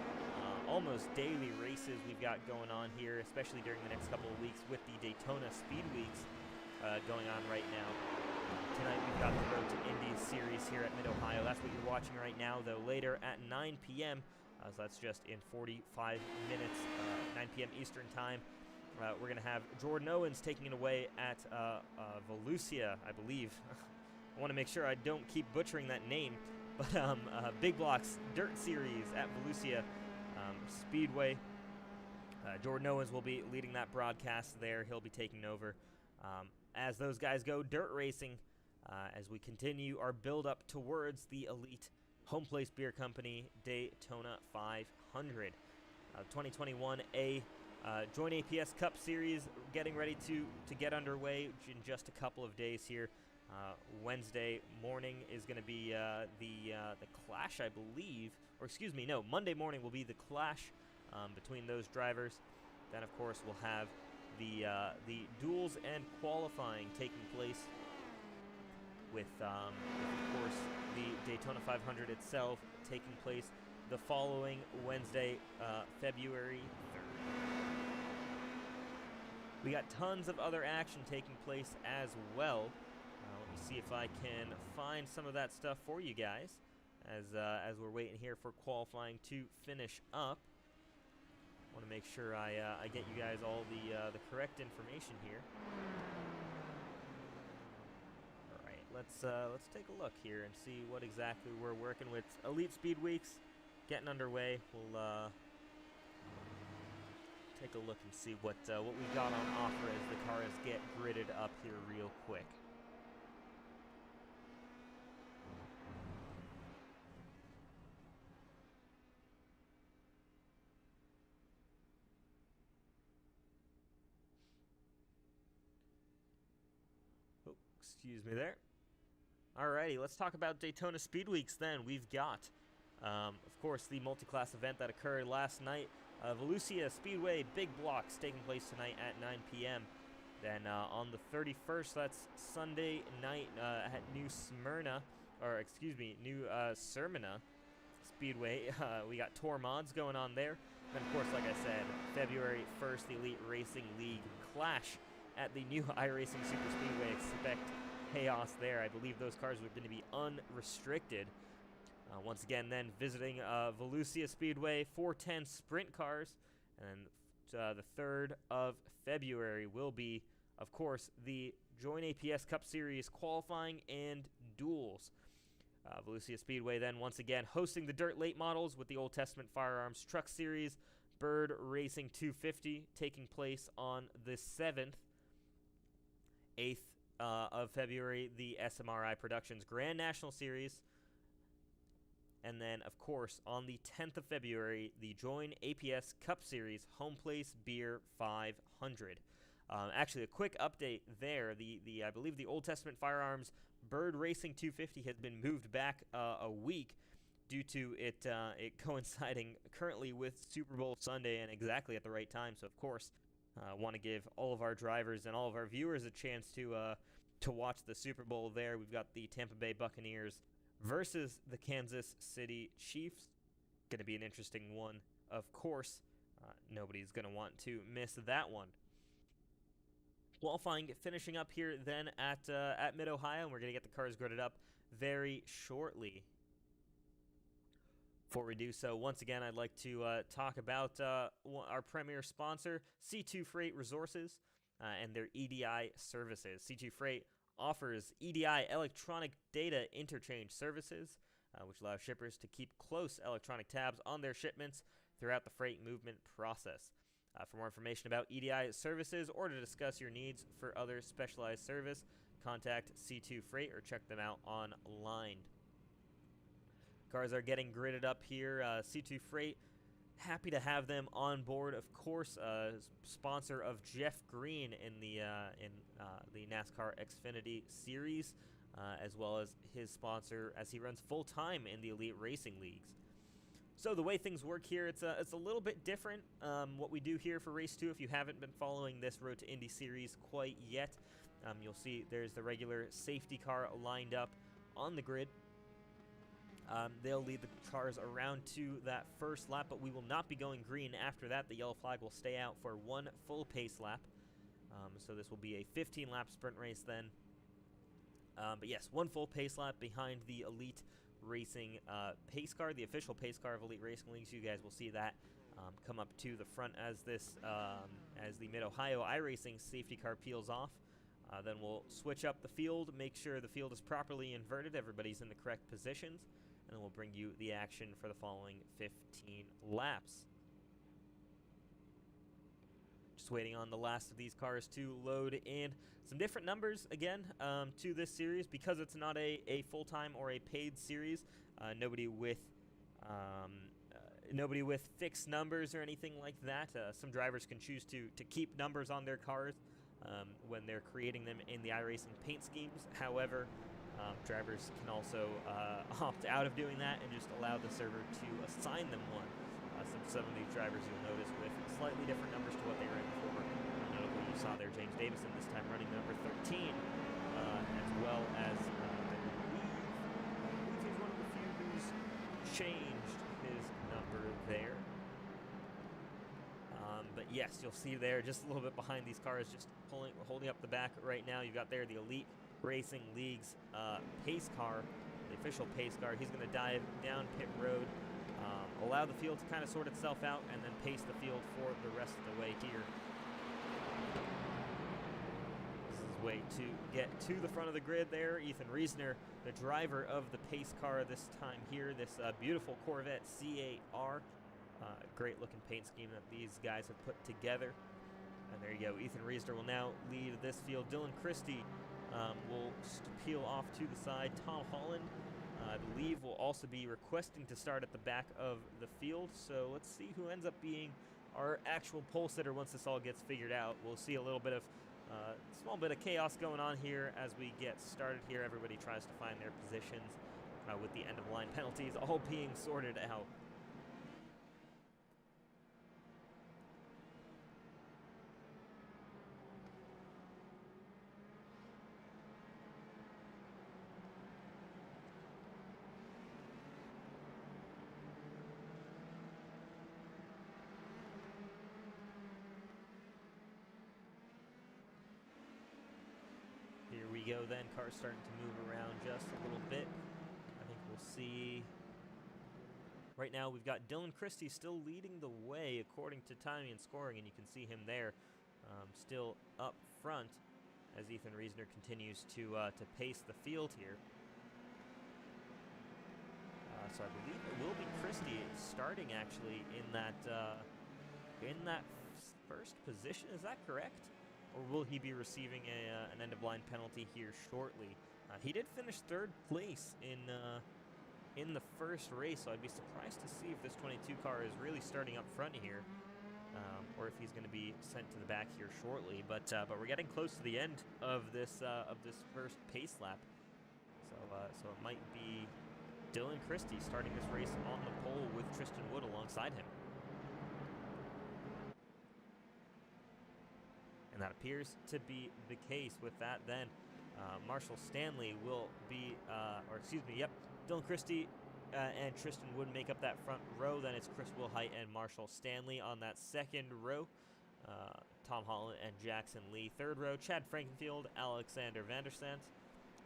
Almost daily races we've got going on here, especially during the next couple of weeks with the Daytona Speed Weeks going on right now. Tonight we've got the Road to Indy series here at Mid-Ohio. That's what you're watching right now, though later at 9 p.m., so that's just in 45 minutes, 9 p.m. Eastern Time, we're going to have Jordan Owens taking it away at Volusia, I believe. I want to make sure I don't keep butchering that name, but Big Blocks Dirt Series at Volusia Speedway. Jordan Owens will be leading that broadcast there. He'll be taking over as those guys go dirt racing as we continue our build up towards the Elite Home Place Beer Company Daytona 500. 2021 Joint APS Cup Series getting ready to get underway in just a couple of days here. Wednesday morning is going to be the clash, I believe, or excuse me, no, Monday morning will be the clash between those drivers. Then, of course, we'll have the duels and qualifying taking place with of course, the Daytona 500 itself taking place the following Wednesday, February 3rd. We got tons of other action taking place as well. Let me see if I can find some of that stuff for you guys as we're waiting here for qualifying to finish up. I want to make sure I get you guys all the correct information here. All right, let's take a look here and see what exactly we're working with. Elite Speed Weeks getting underway. We'll take a look and see what we've got on offer as the cars get gridded up here real quick. Excuse me there. Alrighty, let's talk about Daytona Speed Weeks then. We've got, of course, the multi-class event that occurred last night. Volusia Speedway Big Blocks taking place tonight at 9 p.m. Then on the 31st, that's Sunday night at New Smyrna, new Sermina Speedway. We got tour mods going on there. And of course, like I said, February 1st, the Elite Racing League Clash at the new iRacing Super Speedway. Expect chaos there. I believe those cars are going to be unrestricted. Once again, then visiting Volusia Speedway, 410 sprint cars. And the 3rd of February will be, of course, the Join APS Cup Series qualifying and duels. Volusia Speedway then once again hosting the Dirt Late Models with the Old Testament Firearms Truck Series. Bird Racing 250 taking place on the 7th. 8th of February, the SMRI Productions Grand National Series. And then, of course, on the 10th of February, the Join APS Cup Series Home Place Beer 500. Actually, a quick update there. I believe the Old Testament Firearms Bird Racing 250 has been moved back a week due to it coinciding currently with Super Bowl Sunday and exactly at the right time. So, of course, want to give all of our drivers and all of our viewers a chance to watch the Super Bowl there. We've got the Tampa Bay Buccaneers versus the Kansas City Chiefs. Going to be an interesting one, of course. Nobody's going to want to miss that one. Qualifying finishing up here then at Mid-Ohio, and we're going to get the cars gridded up very shortly. Before we do so, once again, I'd like to talk about our premier sponsor, C2 Freight Resources, and their EDI services. C2 Freight offers EDI electronic data interchange services, which allow shippers to keep close electronic tabs on their shipments throughout the freight movement process. For more information about EDI services or to discuss your needs for other specialized service, contact C2 Freight or check them out online. Cars are getting gridded up here. C2 Freight, happy to have them on board. Of course, sponsor of Jeff Green in the NASCAR Xfinity Series, as well as his sponsor as he runs full-time in the Elite Racing Leagues. So the way things work here, it's a little bit different. What we do here for Race 2, if you haven't been following this Road to Indy series quite yet, you'll see there's the regular safety car lined up on the grid. They'll lead the cars around to that first lap, but we will not be going green after that. The yellow flag will stay out for one full pace lap. So this will be a 15-lap sprint race then. But yes, one full pace lap behind the Elite Racing pace car, the official pace car of Elite Racing Leagues. You guys will see that come up to the front as as the Mid-Ohio iRacing safety car peels off. Then we'll switch up the field, make sure the field is properly inverted, everybody's in the correct positions, and then we'll bring you the action for the following 15 laps. Just waiting on the last of these cars to load in. Some different numbers, again, to this series. Because it's not a full-time or a paid series, nobody with fixed numbers or anything like that. Some drivers can choose to keep numbers on their cars when they're creating them in the iRacing paint schemes. However, drivers can also opt out of doing that and just allow the server to assign them one. Some of these drivers you'll notice with slightly different numbers to what they were in before. Notably, you saw there James Davison this time running number 13, as well as I believe he's one of the few who's changed his number there. But yes, you'll see there just a little bit behind these cars, just holding up the back right now. You've got there the Elite Racing League's pace car, the official pace car. He's going to dive down pit road. Allow the field to kind of sort itself out, and then pace the field for the rest of the way here. This is his way to get to the front of the grid there. Ethan Reisner, the driver of the pace car this time here, this beautiful Corvette C8R. Great looking paint scheme that these guys have put together. And there you go, Ethan Reisner will now lead this field. Dylan Christie will peel off to the side. Tom Holland, I believe, will also be requesting to start at the back of the field. So let's see who ends up being our actual pole sitter once this all gets figured out. We'll see a little bit of small bit of chaos going on here as we get started here. Everybody tries to find their positions with the end of line penalties all being sorted out. go then. Cars starting to move around just a little bit. I think we'll see. Right now we've got Dylan Christie still leading the way according to timing and scoring, and you can see him there still up front as Ethan Reisner continues to pace the field here. So I believe it will be Christie starting actually in that first position. Is that correct? Or will he be receiving an end-of-line penalty here shortly? He did finish third place in the first race, so I'd be surprised to see if this 22 car is really starting up front here, or if he's going to be sent to the back here shortly. But we're getting close to the end of this first pace lap, so it might be Dylan Christie starting this race on the pole with Tristan Wood alongside him. And that appears to be the case. With that, then Marshall Stanley will be, Dylan Christie and Tristan Wood make up that front row. Then it's Chris Wilhite and Marshall Stanley on that second row. Tom Holland and Jackson Lee. Third row, Chad Frankenfield, Alexander Vanderstant,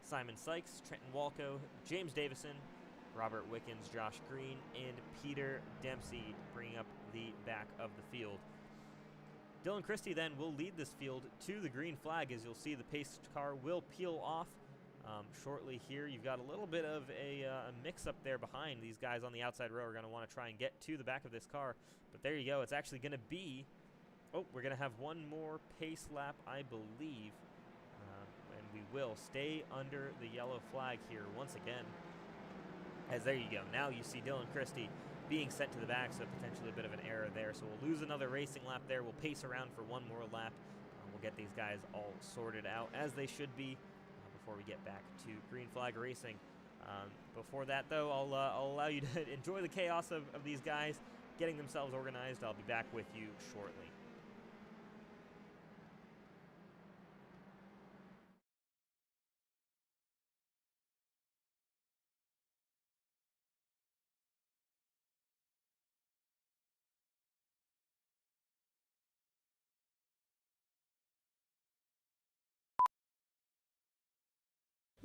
Simon Sykes, Trenton Walco, James Davison, Robert Wickens, Josh Green, and Peter Dempsey bringing up the back of the field. Dylan Christie then will lead this field to the green flag. As you'll see, the pace car will peel off shortly here. You've got a little bit of a mix-up there behind. These guys on the outside row are going to want to try and get to the back of this car. But there you go. It's actually going to be... Oh, we're going to have one more pace lap, I believe. And we will stay under the yellow flag here once again. As there you go. Now you see Dylan Christie being sent to the back, so potentially a bit of an error there. So we'll lose another racing lap there. We'll pace around for one more lap. We'll get these guys all sorted out as they should be before we get back to green flag racing. Before that, though, I'll allow you to enjoy the chaos of these guys getting themselves organized. I'll be back with you shortly.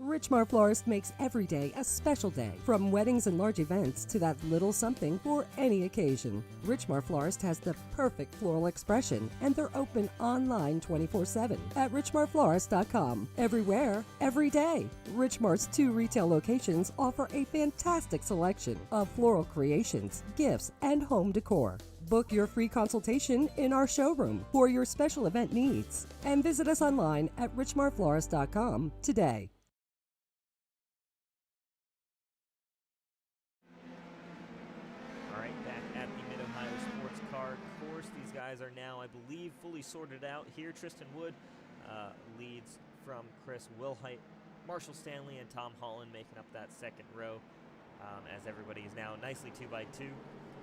Richmar Florist makes every day a special day, from weddings and large events to that little something for any occasion. Richmar Florist has the perfect floral expression, and they're open online 24/7 at richmarflorist.com. Everywhere, every day. Richmar's 2 retail locations offer a fantastic selection of floral creations, gifts, and home decor. Book your free consultation in our showroom for your special event needs, and visit us online at richmarflorist.com today. Guys are now, I believe, fully sorted out here. Tristan Wood leads from Chris Wilhite, Marshall Stanley, and Tom Holland making up that second row as everybody is now nicely 2x2.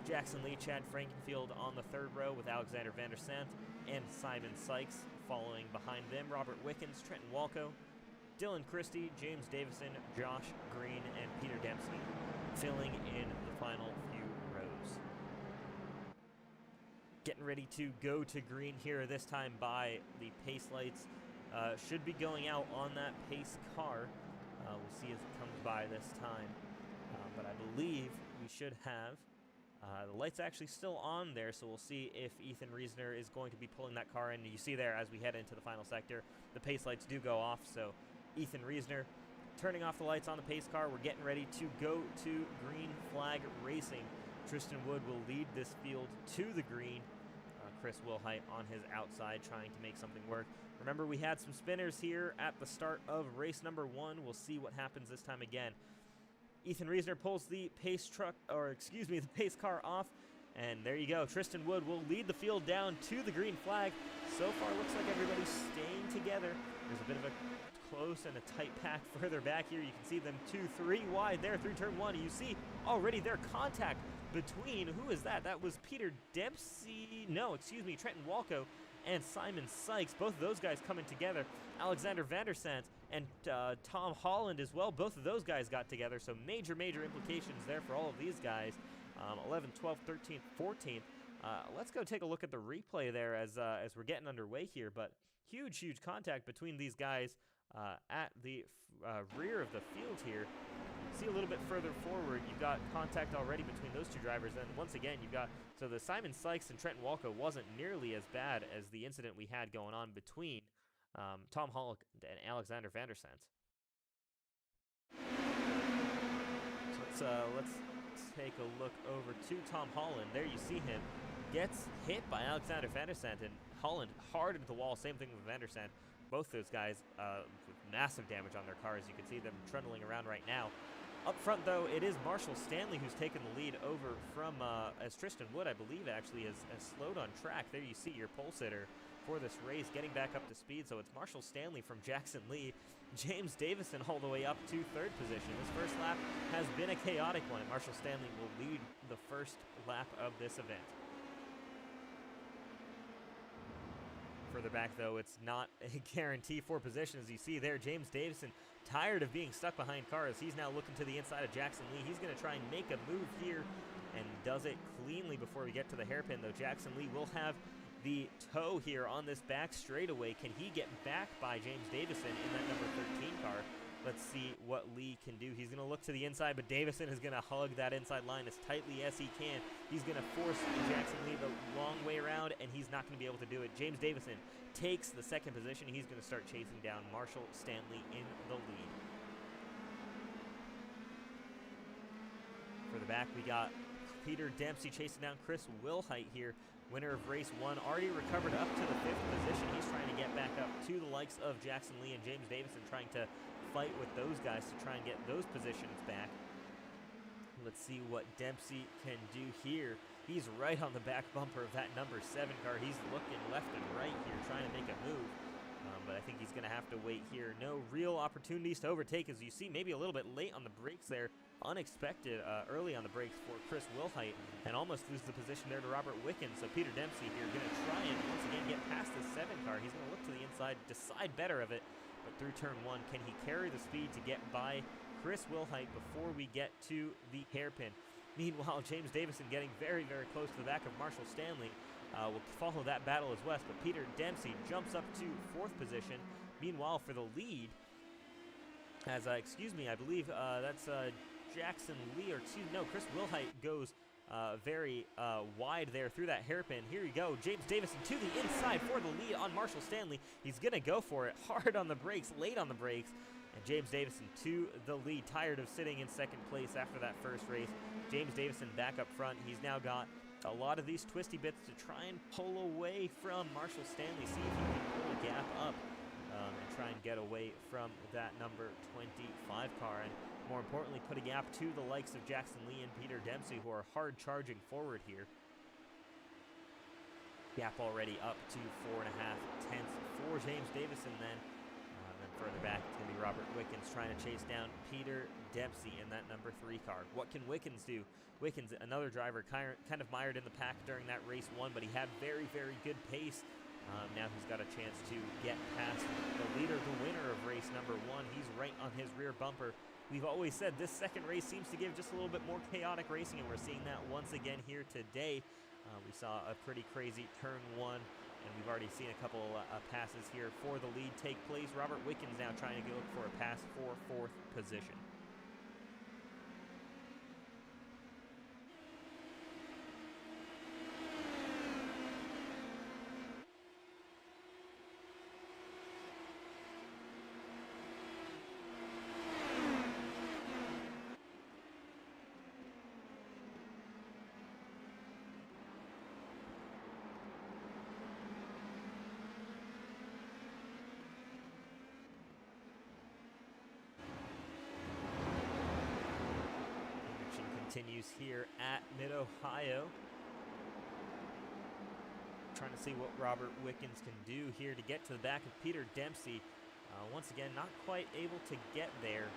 Jackson Lee, Chad Frankenfield on the third row with Alexander Vanderstant and Simon Sykes following behind them. Robert Wickens, Trenton Walco, Dylan Christie, James Davison, Josh Green, and Peter Dempsey filling in the final few rows. Getting ready to go to green here, this time by the pace lights. Should be going out on that pace car. We'll see as it comes by this time. But I believe we should have the lights actually still on there, so we'll see if Ethan Reisner is going to be pulling that car in. You see there, as we head into the final sector, the pace lights do go off, so Ethan Reisner turning off the lights on the pace car. We're getting ready to go to green flag racing. Tristan Wood will lead this field to the green. Chris Wilhite on his outside trying to make something work. Remember, we had some spinners here at the start of race number 1. We'll see what happens this time again. Ethan Reisner pulls the pace car off, and there you go. Tristan Wood will lead the field down to the green flag. So far, looks like everybody's staying together. There's a bit of a close and a tight pack further back here. You can see them 2-3 wide there through turn 1. You see already their contact between, who is that? That was Peter Dempsey, Trenton Walco and Simon Sykes. Both of those guys coming together. Alexander Vanderstant and Tom Holland as well. Both of those guys got together, so major implications there for all of these guys. 11th, 12th, 13th, 14th. Let's go take a look at the replay there as we're getting underway here, but huge contact between these guys at the rear of the field here. See a little bit further forward, you've got contact already between those two drivers. And once again, you've got, so the Simon Sykes and Trenton Walco wasn't nearly as bad as the incident we had going on between Tom Holland and Alexander Vandersant. So let's take a look over to Tom Holland. There you see him. Gets hit by Alexander Vandersant, and Holland hard into the wall. Same thing with Vandersant. Both those guys with massive damage on their cars. You can see them trundling around right now. Up front, though, it is Marshall Stanley who's taken the lead over from, as Tristan Wood, I believe, actually has slowed on track. There you see your pole sitter for this race getting back up to speed. So it's Marshall Stanley from Jackson Lee. James Davison all the way up to third position. This first lap has been a chaotic one, and Marshall Stanley will lead the first lap of this event. Further back, though, it's not a guarantee for position. As you see there, James Davison, tired of being stuck behind cars, he's now looking to the inside of Jackson Lee. He's going to try and make a move here and does it cleanly before we get to the hairpin, though. Jackson Lee will have the toe here on this back straightaway. Can he get back by James Davison in that number 13 car? Let's see what Lee can do. He's going to look to the inside, but Davison is going to hug that inside line as tightly as he can. He's going to force Jackson Lee the long way around, and he's not going to be able to do it. James Davison takes the second position. He's going to start chasing down Marshall Stanley in the lead. For the back, we got Peter Dempsey chasing down Chris Wilhite here. Winner of race 1, already recovered up to the 5th position. He's trying to get back up to the likes of Jackson Lee and James Davison, trying to fight with those guys to try and get those positions back. Let's see what Dempsey can do here. He's right on the back bumper of that number 7 car. He's looking left and right here, trying to make a move. But I think he's going to have to wait here. No real opportunities to overtake, as you see, maybe a little bit late on the brakes there. Unexpected early on the brakes for Chris Wilhite, and almost lose the position there to Robert Wickens. So Peter Dempsey here going to try and once again get past the 7 car. He's going to look to the inside, decide better of it, but through turn 1, can he carry the speed to get by Chris Wilhite before we get to the hairpin? Meanwhile, James Davison getting very, very close to the back of Marshall Stanley. Will follow that battle as well, but Peter Dempsey jumps up to 4th position. Meanwhile, for the lead, as excuse me, I believe that's Jackson Lee, or Chris Wilhite goes very wide there through that hairpin. Here you go, James Davison to the inside for the lead on Marshall Stanley. He's gonna go for it, hard on the brakes, late on the brakes, and James Davison to the lead. Tired of sitting in 2nd place after that first race, James Davison back up front. He's now got a lot of these twisty bits to try and pull away from Marshall Stanley. See if he can pull a gap up and try and get away from that number 25 car. And more importantly, put a gap to the likes of Jackson Lee and Peter Dempsey, who are hard charging forward here. Gap already up to 4.5 tenths for James Davison then. Then further back, it's going to be Robert Wickens trying to chase down Peter Dempsey in that number 3 car. What can Wickens do? Wickens, another driver, kind of mired in the pack during that race 1, but he had very, very good pace. Now he's got a chance to get past the leader, the winner of race number 1. He's right on his rear bumper. We've always said this second race seems to give just a little bit more chaotic racing, and we're seeing that once again here today. We saw a pretty crazy turn 1. And we've already seen a couple passes here for the lead take place. Robert Wickens now trying to go for a pass for 4th position. Continues here at Mid-Ohio. Trying to see what Robert Wickens can do here to get to the back of Peter Dempsey. Once again, not quite able to get there.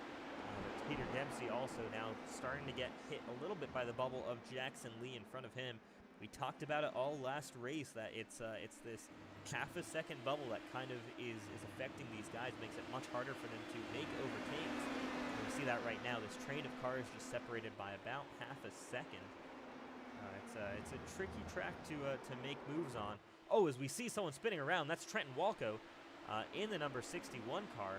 Peter Dempsey also now starting to get hit a little bit by the bubble of Jackson Lee in front of him. We talked about it all last race, that it's this half-a-second bubble that kind of is affecting these guys, makes it much harder for them to make overtakes. See that right now. This train of cars just separated by about half a second. It's a tricky track to make moves on. Oh, as we see someone spinning around, that's Trenton Walco in the number 61 car.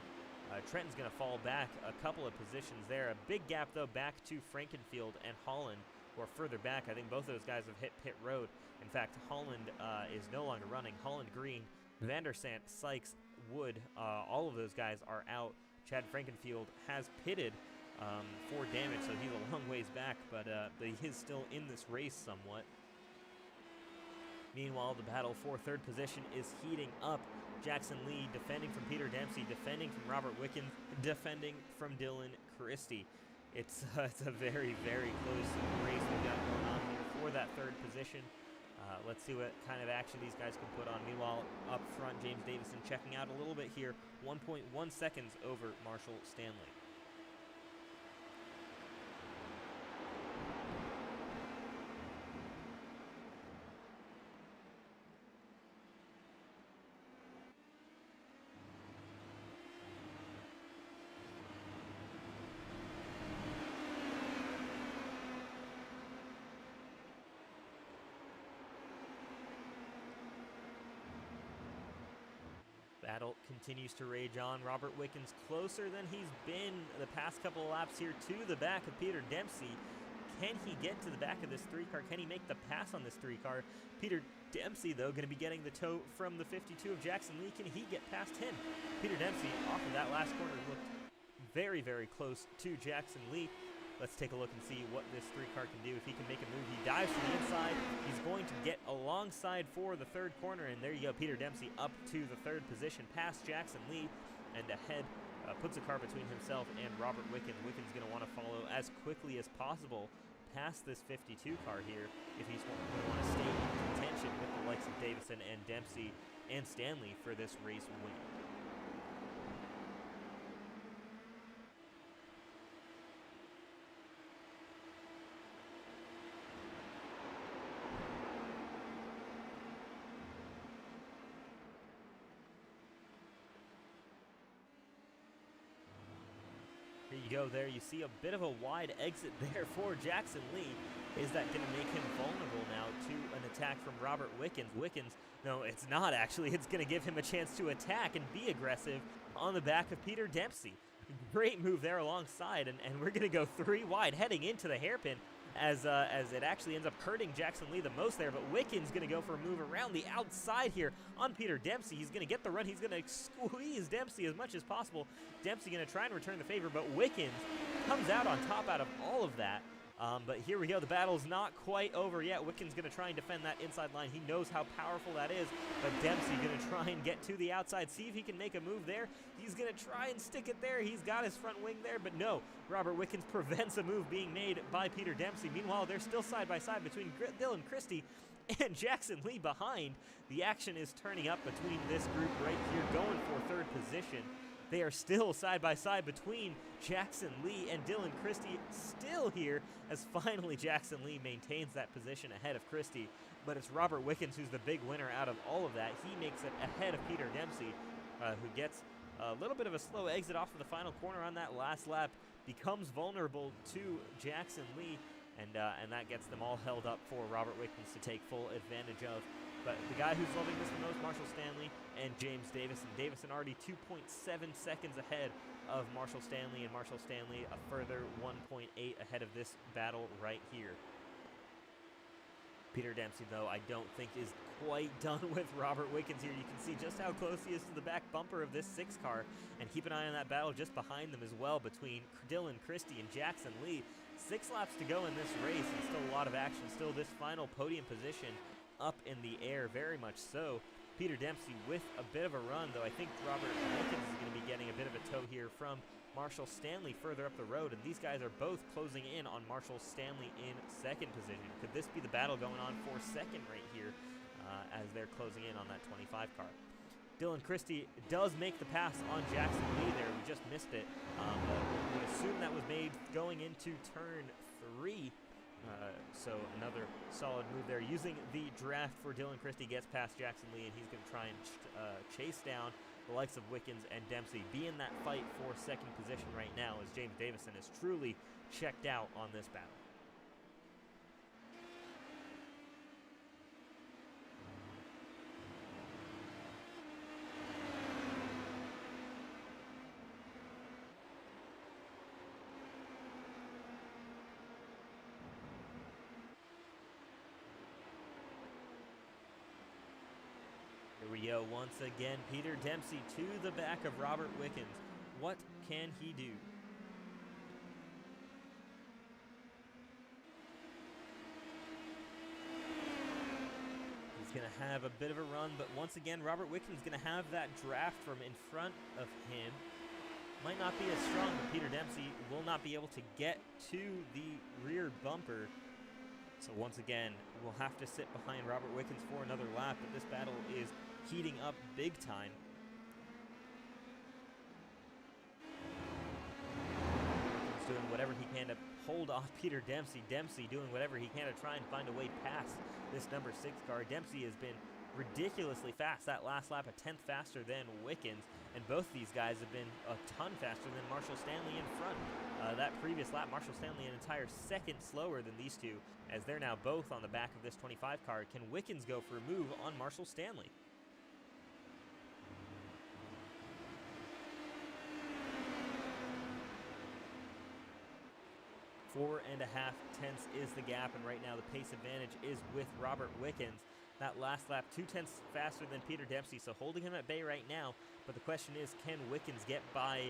Trenton's going to fall back a couple of positions there. A big gap, though, back to Frankenfield and Holland, who are further back. I think both of those guys have hit pit road. In fact, Holland is no longer running. Holland, Green, Vandersant, Sykes, Wood, all of those guys are out. Chad Frankenfield has pitted for damage, so he's a long ways back, but he is still in this race somewhat. Meanwhile, the battle for third position is heating up. Jackson Lee defending from Peter Dempsey, defending from Robert Wickens, defending from Dylan Christie. It's a very, very close race we've got going on here for that third position. Let's see what kind of action these guys can put on. Meanwhile, up front, James Davison checking out a little bit here. 1.1 seconds over Marshall Stanley. Battle continues to rage on. Robert Wickens closer than he's been the past couple of laps here to the back of Peter Dempsey. Can he get to the back of this 3-car? Can he make the pass on this 3-car? Peter Dempsey, though, going to be getting the tow from the 52 of Jackson Lee. Can he get past him? Peter Dempsey, off of that last corner, looked very, very close to Jackson Lee. Let's take a look and see what this 3-car can do. If he can make a move, he dives to the inside. He's going to get alongside for the third corner, and there you go. Peter Dempsey up to the third position, past Jackson Lee, and ahead, puts a car between himself and Robert Wickens. Wickens going to want to follow as quickly as possible past this 52 car here if he's going to want to stay in contention with the likes of Davison and Dempsey and Stanley for this race win. Here you go there. You see a bit of a wide exit there for Jackson Lee. Is that going to make him vulnerable now to an attack from Robert Wickens? Wickens, no, it's not actually. It's going to give him a chance to attack and be aggressive on the back of Peter Dempsey. Great move there alongside, and we're going to go 3 wide heading into the hairpin as it actually ends up hurting Jackson Lee the most there, but Wickens going to go for a move around the outside here on Peter Dempsey. He's going to get the run. He's going to squeeze Dempsey as much as possible. Dempsey going to try and return the favor, but Wickens comes out on top out of all of that. But here we go. The battle's not quite over yet. Wickens going to try and defend that inside line. He knows how powerful that is, but Dempsey going to try and get to the outside, see if he can make a move there. He's going to try and stick it there. He's got his front wing there, but no. Robert Wickens prevents a move being made by Peter Dempsey. Meanwhile, they're still side by side between Dylan Christie and Jackson Lee behind. The action is turning up between this group right here, going for third position. They are still side by side between Jackson Lee and Dylan Christie, still here as finally Jackson Lee maintains that position ahead of Christie. But it's Robert Wickens who's the big winner out of all of that. He makes it ahead of Peter Dempsey, who gets a little bit of a slow exit off of the final corner on that last lap, becomes vulnerable to Jackson Lee, and that gets them all held up for Robert Wickens to take full advantage of. But the guy who's loving this the most, Marshall Stanley and James Davison. Davison already 2.7 seconds ahead of Marshall Stanley, and Marshall Stanley a further 1.8 ahead of this battle right here. Peter Dempsey, though, I don't think is quite done with Robert Wickens here. You can see just how close he is to the back bumper of this 6 car, and keep an eye on that battle just behind them as well between Dylan Christie and Jackson Lee. 6 laps to go in this race, and still a lot of action. Still this final podium position up in the air, very much so. Peter Dempsey with a bit of a run, though I think Robert Wickens is going to be getting a bit of a tow here from Marshall Stanley further up the road, and these guys are both closing in on Marshall Stanley in second position. Could this be the battle going on for second right here as they're closing in on that 25 car? Dylan Christie does make the pass on Jackson Lee there. We just missed it. We would assume that was made going into turn 3. So another solid move there. Using the draft for Dylan Christie, gets past Jackson Lee, and he's going to try and chase down the likes of Wickens and Dempsey. Be in that fight for second position right now as James Davison is truly checked out on this battle. yo, once again, Peter Dempsey to the back of Robert Wickens. What can he do? He's going to have a bit of a run, but once again, Robert Wickens going to have that draft from in front of him. Might not be as strong, but Peter Dempsey will not be able to get to the rear bumper. So once again, we'll have to sit behind Robert Wickens for another lap, but this battle is heating up big time. Wickens doing whatever he can to hold off Peter Dempsey. Dempsey doing whatever he can to try and find a way past this number 6 car. Dempsey has been ridiculously fast. That last lap, a 10th faster than Wickens, and both these guys have been a ton faster than Marshall Stanley in front. That previous lap, Marshall Stanley an entire second slower than these two, as they're now both on the back of this 25 car. Can Wickens go for a move on Marshall Stanley? Four and a half tenths is the gap, and right now the pace advantage is with Robert Wickens. That last lap, 2/10 faster than Peter Dempsey, so holding him at bay right now. But the question is, can Wickens get by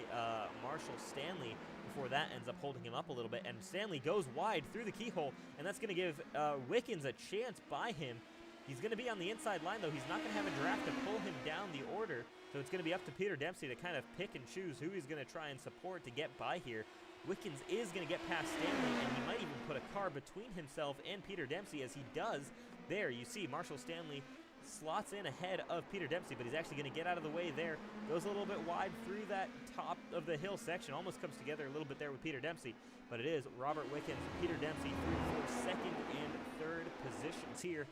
Marshall Stanley before that ends up holding him up a little bit? And Stanley goes wide through the keyhole, and that's going to give Wickens a chance by him. He's going to be on the inside line, though. He's not going to have a draft to pull him down the order, so it's going to be up to Peter Dempsey to kind of pick and choose who he's going to try and support to get by here. Wickens is going to get past Stanley, and he might even put a car between himself and Peter Dempsey, as he does. There, you see Marshall Stanley slots in ahead of Peter Dempsey, but he's actually going to get out of the way there. Goes a little bit wide through that top of the hill section. Almost comes together a little bit there with Peter Dempsey, but it is Robert Wickens, Peter Dempsey through for second and third positions here.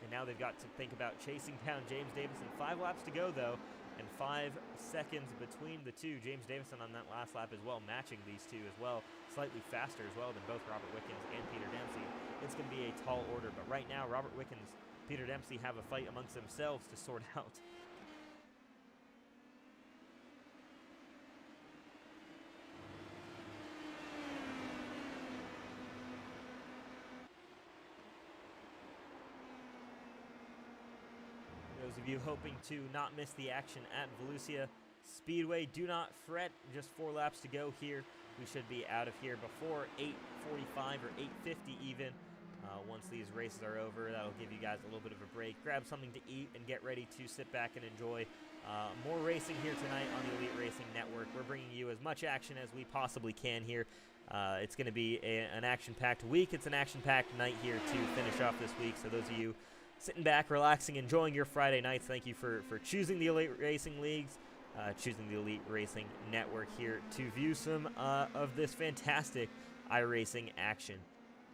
And now they've got to think about chasing down James Davison. 5 laps to go, though, and 5 seconds between the two. James Davison on that last lap as well, matching these two as well. Slightly faster as well than both Robert Wickens and Peter Dempsey. It's going to be a tall order, but right now Robert Wickens, Peter Dempsey have a fight amongst themselves to sort out. Those of you hoping to not miss the action at Volusia Speedway, do not fret. Just 4 laps to go here. We should be out of here before 8:45 or 8:50 even. Once these races are over, that'll give you guys a little bit of a break. Grab something to eat and get ready to sit back and enjoy more racing here tonight on the Elite Racing Network. We're bringing you as much action as we possibly can here. It's going to be an action-packed week. It's an action-packed night here to finish off this week. So those of you sitting back, relaxing, enjoying your Friday nights, thank you for choosing the Elite Racing Leagues, choosing the Elite Racing Network here to view some of this fantastic iRacing action.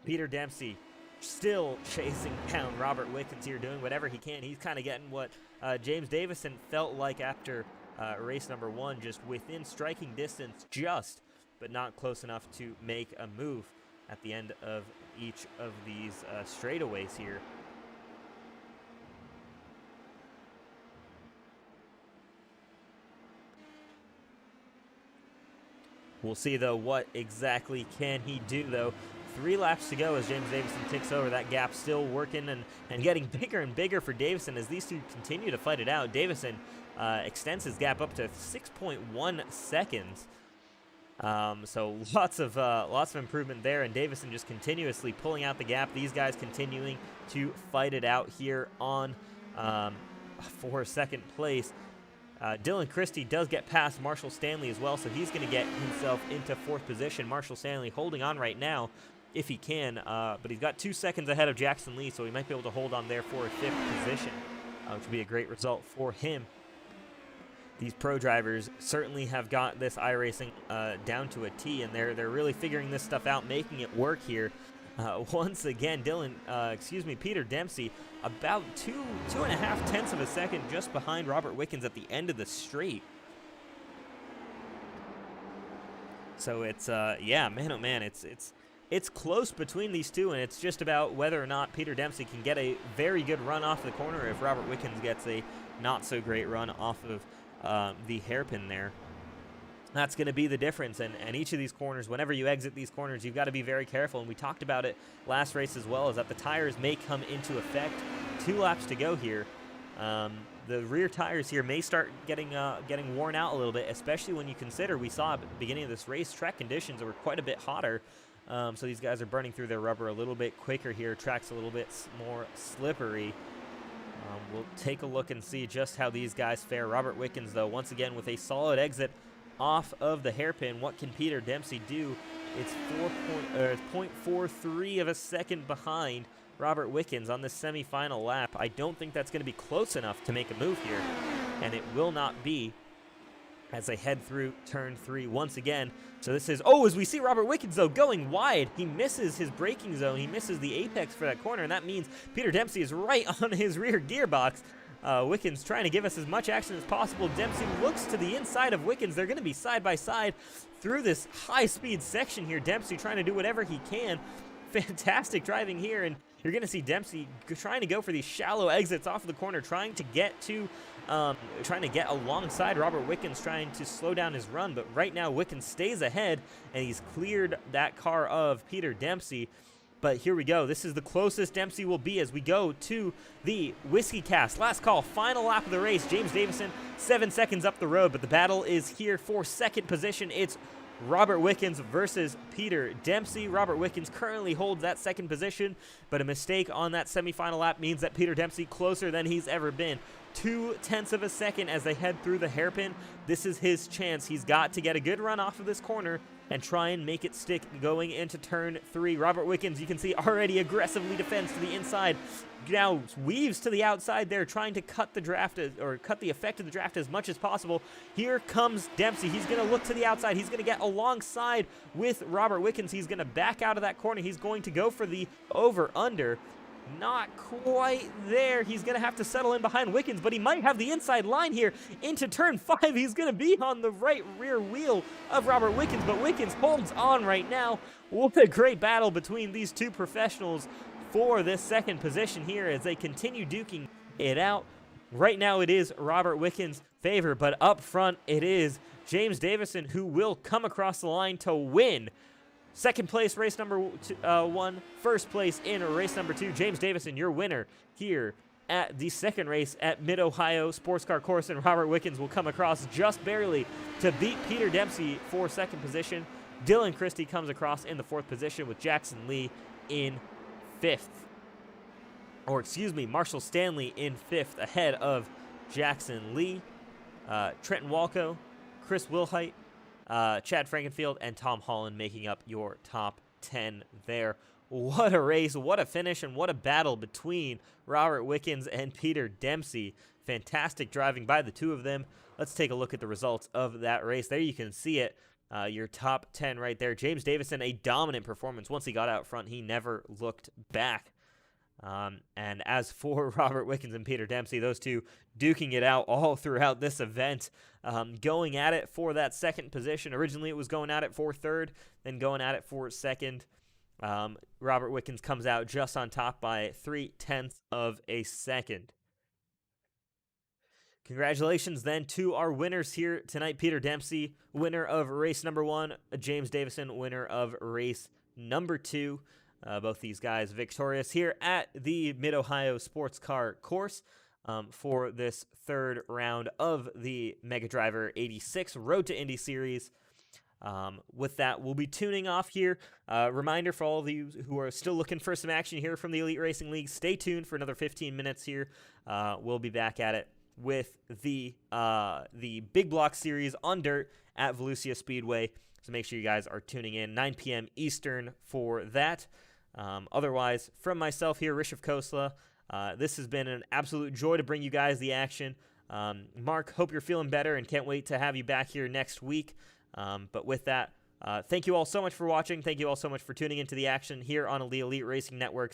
Peter Dempsey still chasing down Robert Wickens here, doing whatever he can. He's kind of getting what James Davison felt like after race number 1, just within striking distance, but not close enough to make a move at the end of each of these straightaways here. We'll see, though, what exactly can he do, though. 3 laps to go as James Davison ticks over. That gap still working and getting bigger and bigger for Davison as these two continue to fight it out. Davison extends his gap up to 6.1 seconds. So lots of improvement there, and Davison just continuously pulling out the gap. These guys continuing to fight it out here on for second place. Dylan Christie does get past Marshall Stanley as well, so he's going to get himself into 4th position. Marshall Stanley holding on right now if he can, but he's got 2 seconds ahead of Jackson Lee, so he might be able to hold on there for a 5th position, which would be a great result for him. These pro drivers certainly have got this iRacing down to a T, and they're really figuring this stuff out, making it work here. Once again, Peter Dempsey about 2.5 tenths of a second just behind Robert Wickens at the end of the straight. So it's man oh man, it's close between these two, and it's just about whether or not Peter Dempsey can get a very good run off the corner if Robert Wickens gets a not so great run off of the hairpin there. That's going to be the difference, and each of these corners, whenever you exit these corners, you've got to be very careful, and we talked about it last race as well, is that the tires may come into effect. 2 laps to go here. the rear tires here may start getting worn out a little bit, especially when you consider we saw at the beginning of this race track conditions were quite a bit hotter. So these guys are burning through their rubber a little bit quicker here. Track's a little bit more slippery. We'll take a look and see just how these guys fare. Robert Wickens, though, once again with a solid exit off of the hairpin. What can Peter Dempsey do? It's 0.43 of a second behind Robert Wickens on this semifinal lap. I don't think that's going to be close enough to make a move here, and it will not be as they head through turn 3 once again. So this is, as we see Robert Wickens, though, going wide. He misses his braking zone. He misses the apex for that corner, and that means Peter Dempsey is right on his rear gearbox. Wickens trying to give us as much action as possible. Dempsey looks to the inside of Wickens. They're going to be side by side through this high-speed section here. Dempsey trying to do whatever he can. Fantastic driving here, and you're going to see Dempsey trying to go for these shallow exits off of the corner, trying to get alongside Robert Wickens, trying to slow down his run. But right now, Wickens stays ahead, and he's cleared that car of Peter Dempsey. But here we go. This is the closest Dempsey will be as we go to the Whiskey Cast. Last call, final lap of the race. James Davison, 7 seconds up the road, but the battle is here for second position. It's Robert Wickens versus Peter Dempsey. Robert Wickens currently holds that second position, but a mistake on that semifinal lap means that Peter Dempsey closer than he's ever been. 0.2 of a second as they head through the hairpin. This is his chance. He's got to get a good run off of this corner and try and make it stick going into turn 3. Robert Wickens, you can see, already aggressively defends to the inside. Now weaves to the outside there, trying to cut the draft, or cut the effect of the draft as much as possible. Here comes Dempsey. He's going to look to the outside. He's going to get alongside with Robert Wickens. He's going to back out of that corner. He's going to go for the over-under. Not quite there. He's going to have to settle in behind Wickens, but he might have the inside line here into turn 5. He's going to be on the right rear wheel of Robert Wickens, but Wickens holds on right now. What a great battle between these two professionals for this second position here as they continue duking it out. Right now it is Robert Wickens' favor, but up front it is James Davison who will come across the line to win. Second place, race number 1. First place in race number 2. James Davison, your winner here at the second race at Mid-Ohio Sports Car Course, and Robert Wickens will come across just barely to beat Peter Dempsey for second position. Dylan Christie comes across in the 4th position with Jackson Lee in 5th. Or excuse me, Marshall Stanley in 5th ahead of Jackson Lee, Trenton Walco, Chris Wilhite, Chad Frankenfield, and Tom Holland making up your top 10 there. What a race, what a finish, and what a battle between Robert Wickens and Peter Dempsey. Fantastic driving by the two of them. Let's take a look at the results of that race. There you can see it, your top 10 right there. James Davison, a dominant performance. Once he got out front, he never looked back. And as for Robert Wickens and Peter Dempsey, those two duking it out all throughout this event, going at it for that second position. Originally it was going at it for 3rd, then going at it for 2nd. Robert Wickens comes out just on top by 0.3 of a second. Congratulations then to our winners here tonight. Peter Dempsey, winner of race number 1. James Davison, winner of race number 2. Both these guys victorious here at the Mid-Ohio Sports Car Course for this 3rd round of the Mega Driver 86 Road to Indy Series. With that, we'll be tuning off here. Reminder for all of you who are still looking for some action here from the Elite Racing League, stay tuned for another 15 minutes here. We'll be back at it with the Big Block Series on dirt at Volusia Speedway. So make sure you guys are tuning in 9 p.m. Eastern for that. Otherwise, from myself here, Rishav Khosla, this has been an absolute joy to bring you guys the action. Mark, hope you're feeling better and can't wait to have you back here next week. But with that, thank you all so much for watching. Thank you all so much for tuning into the action here on the Elite Racing Network's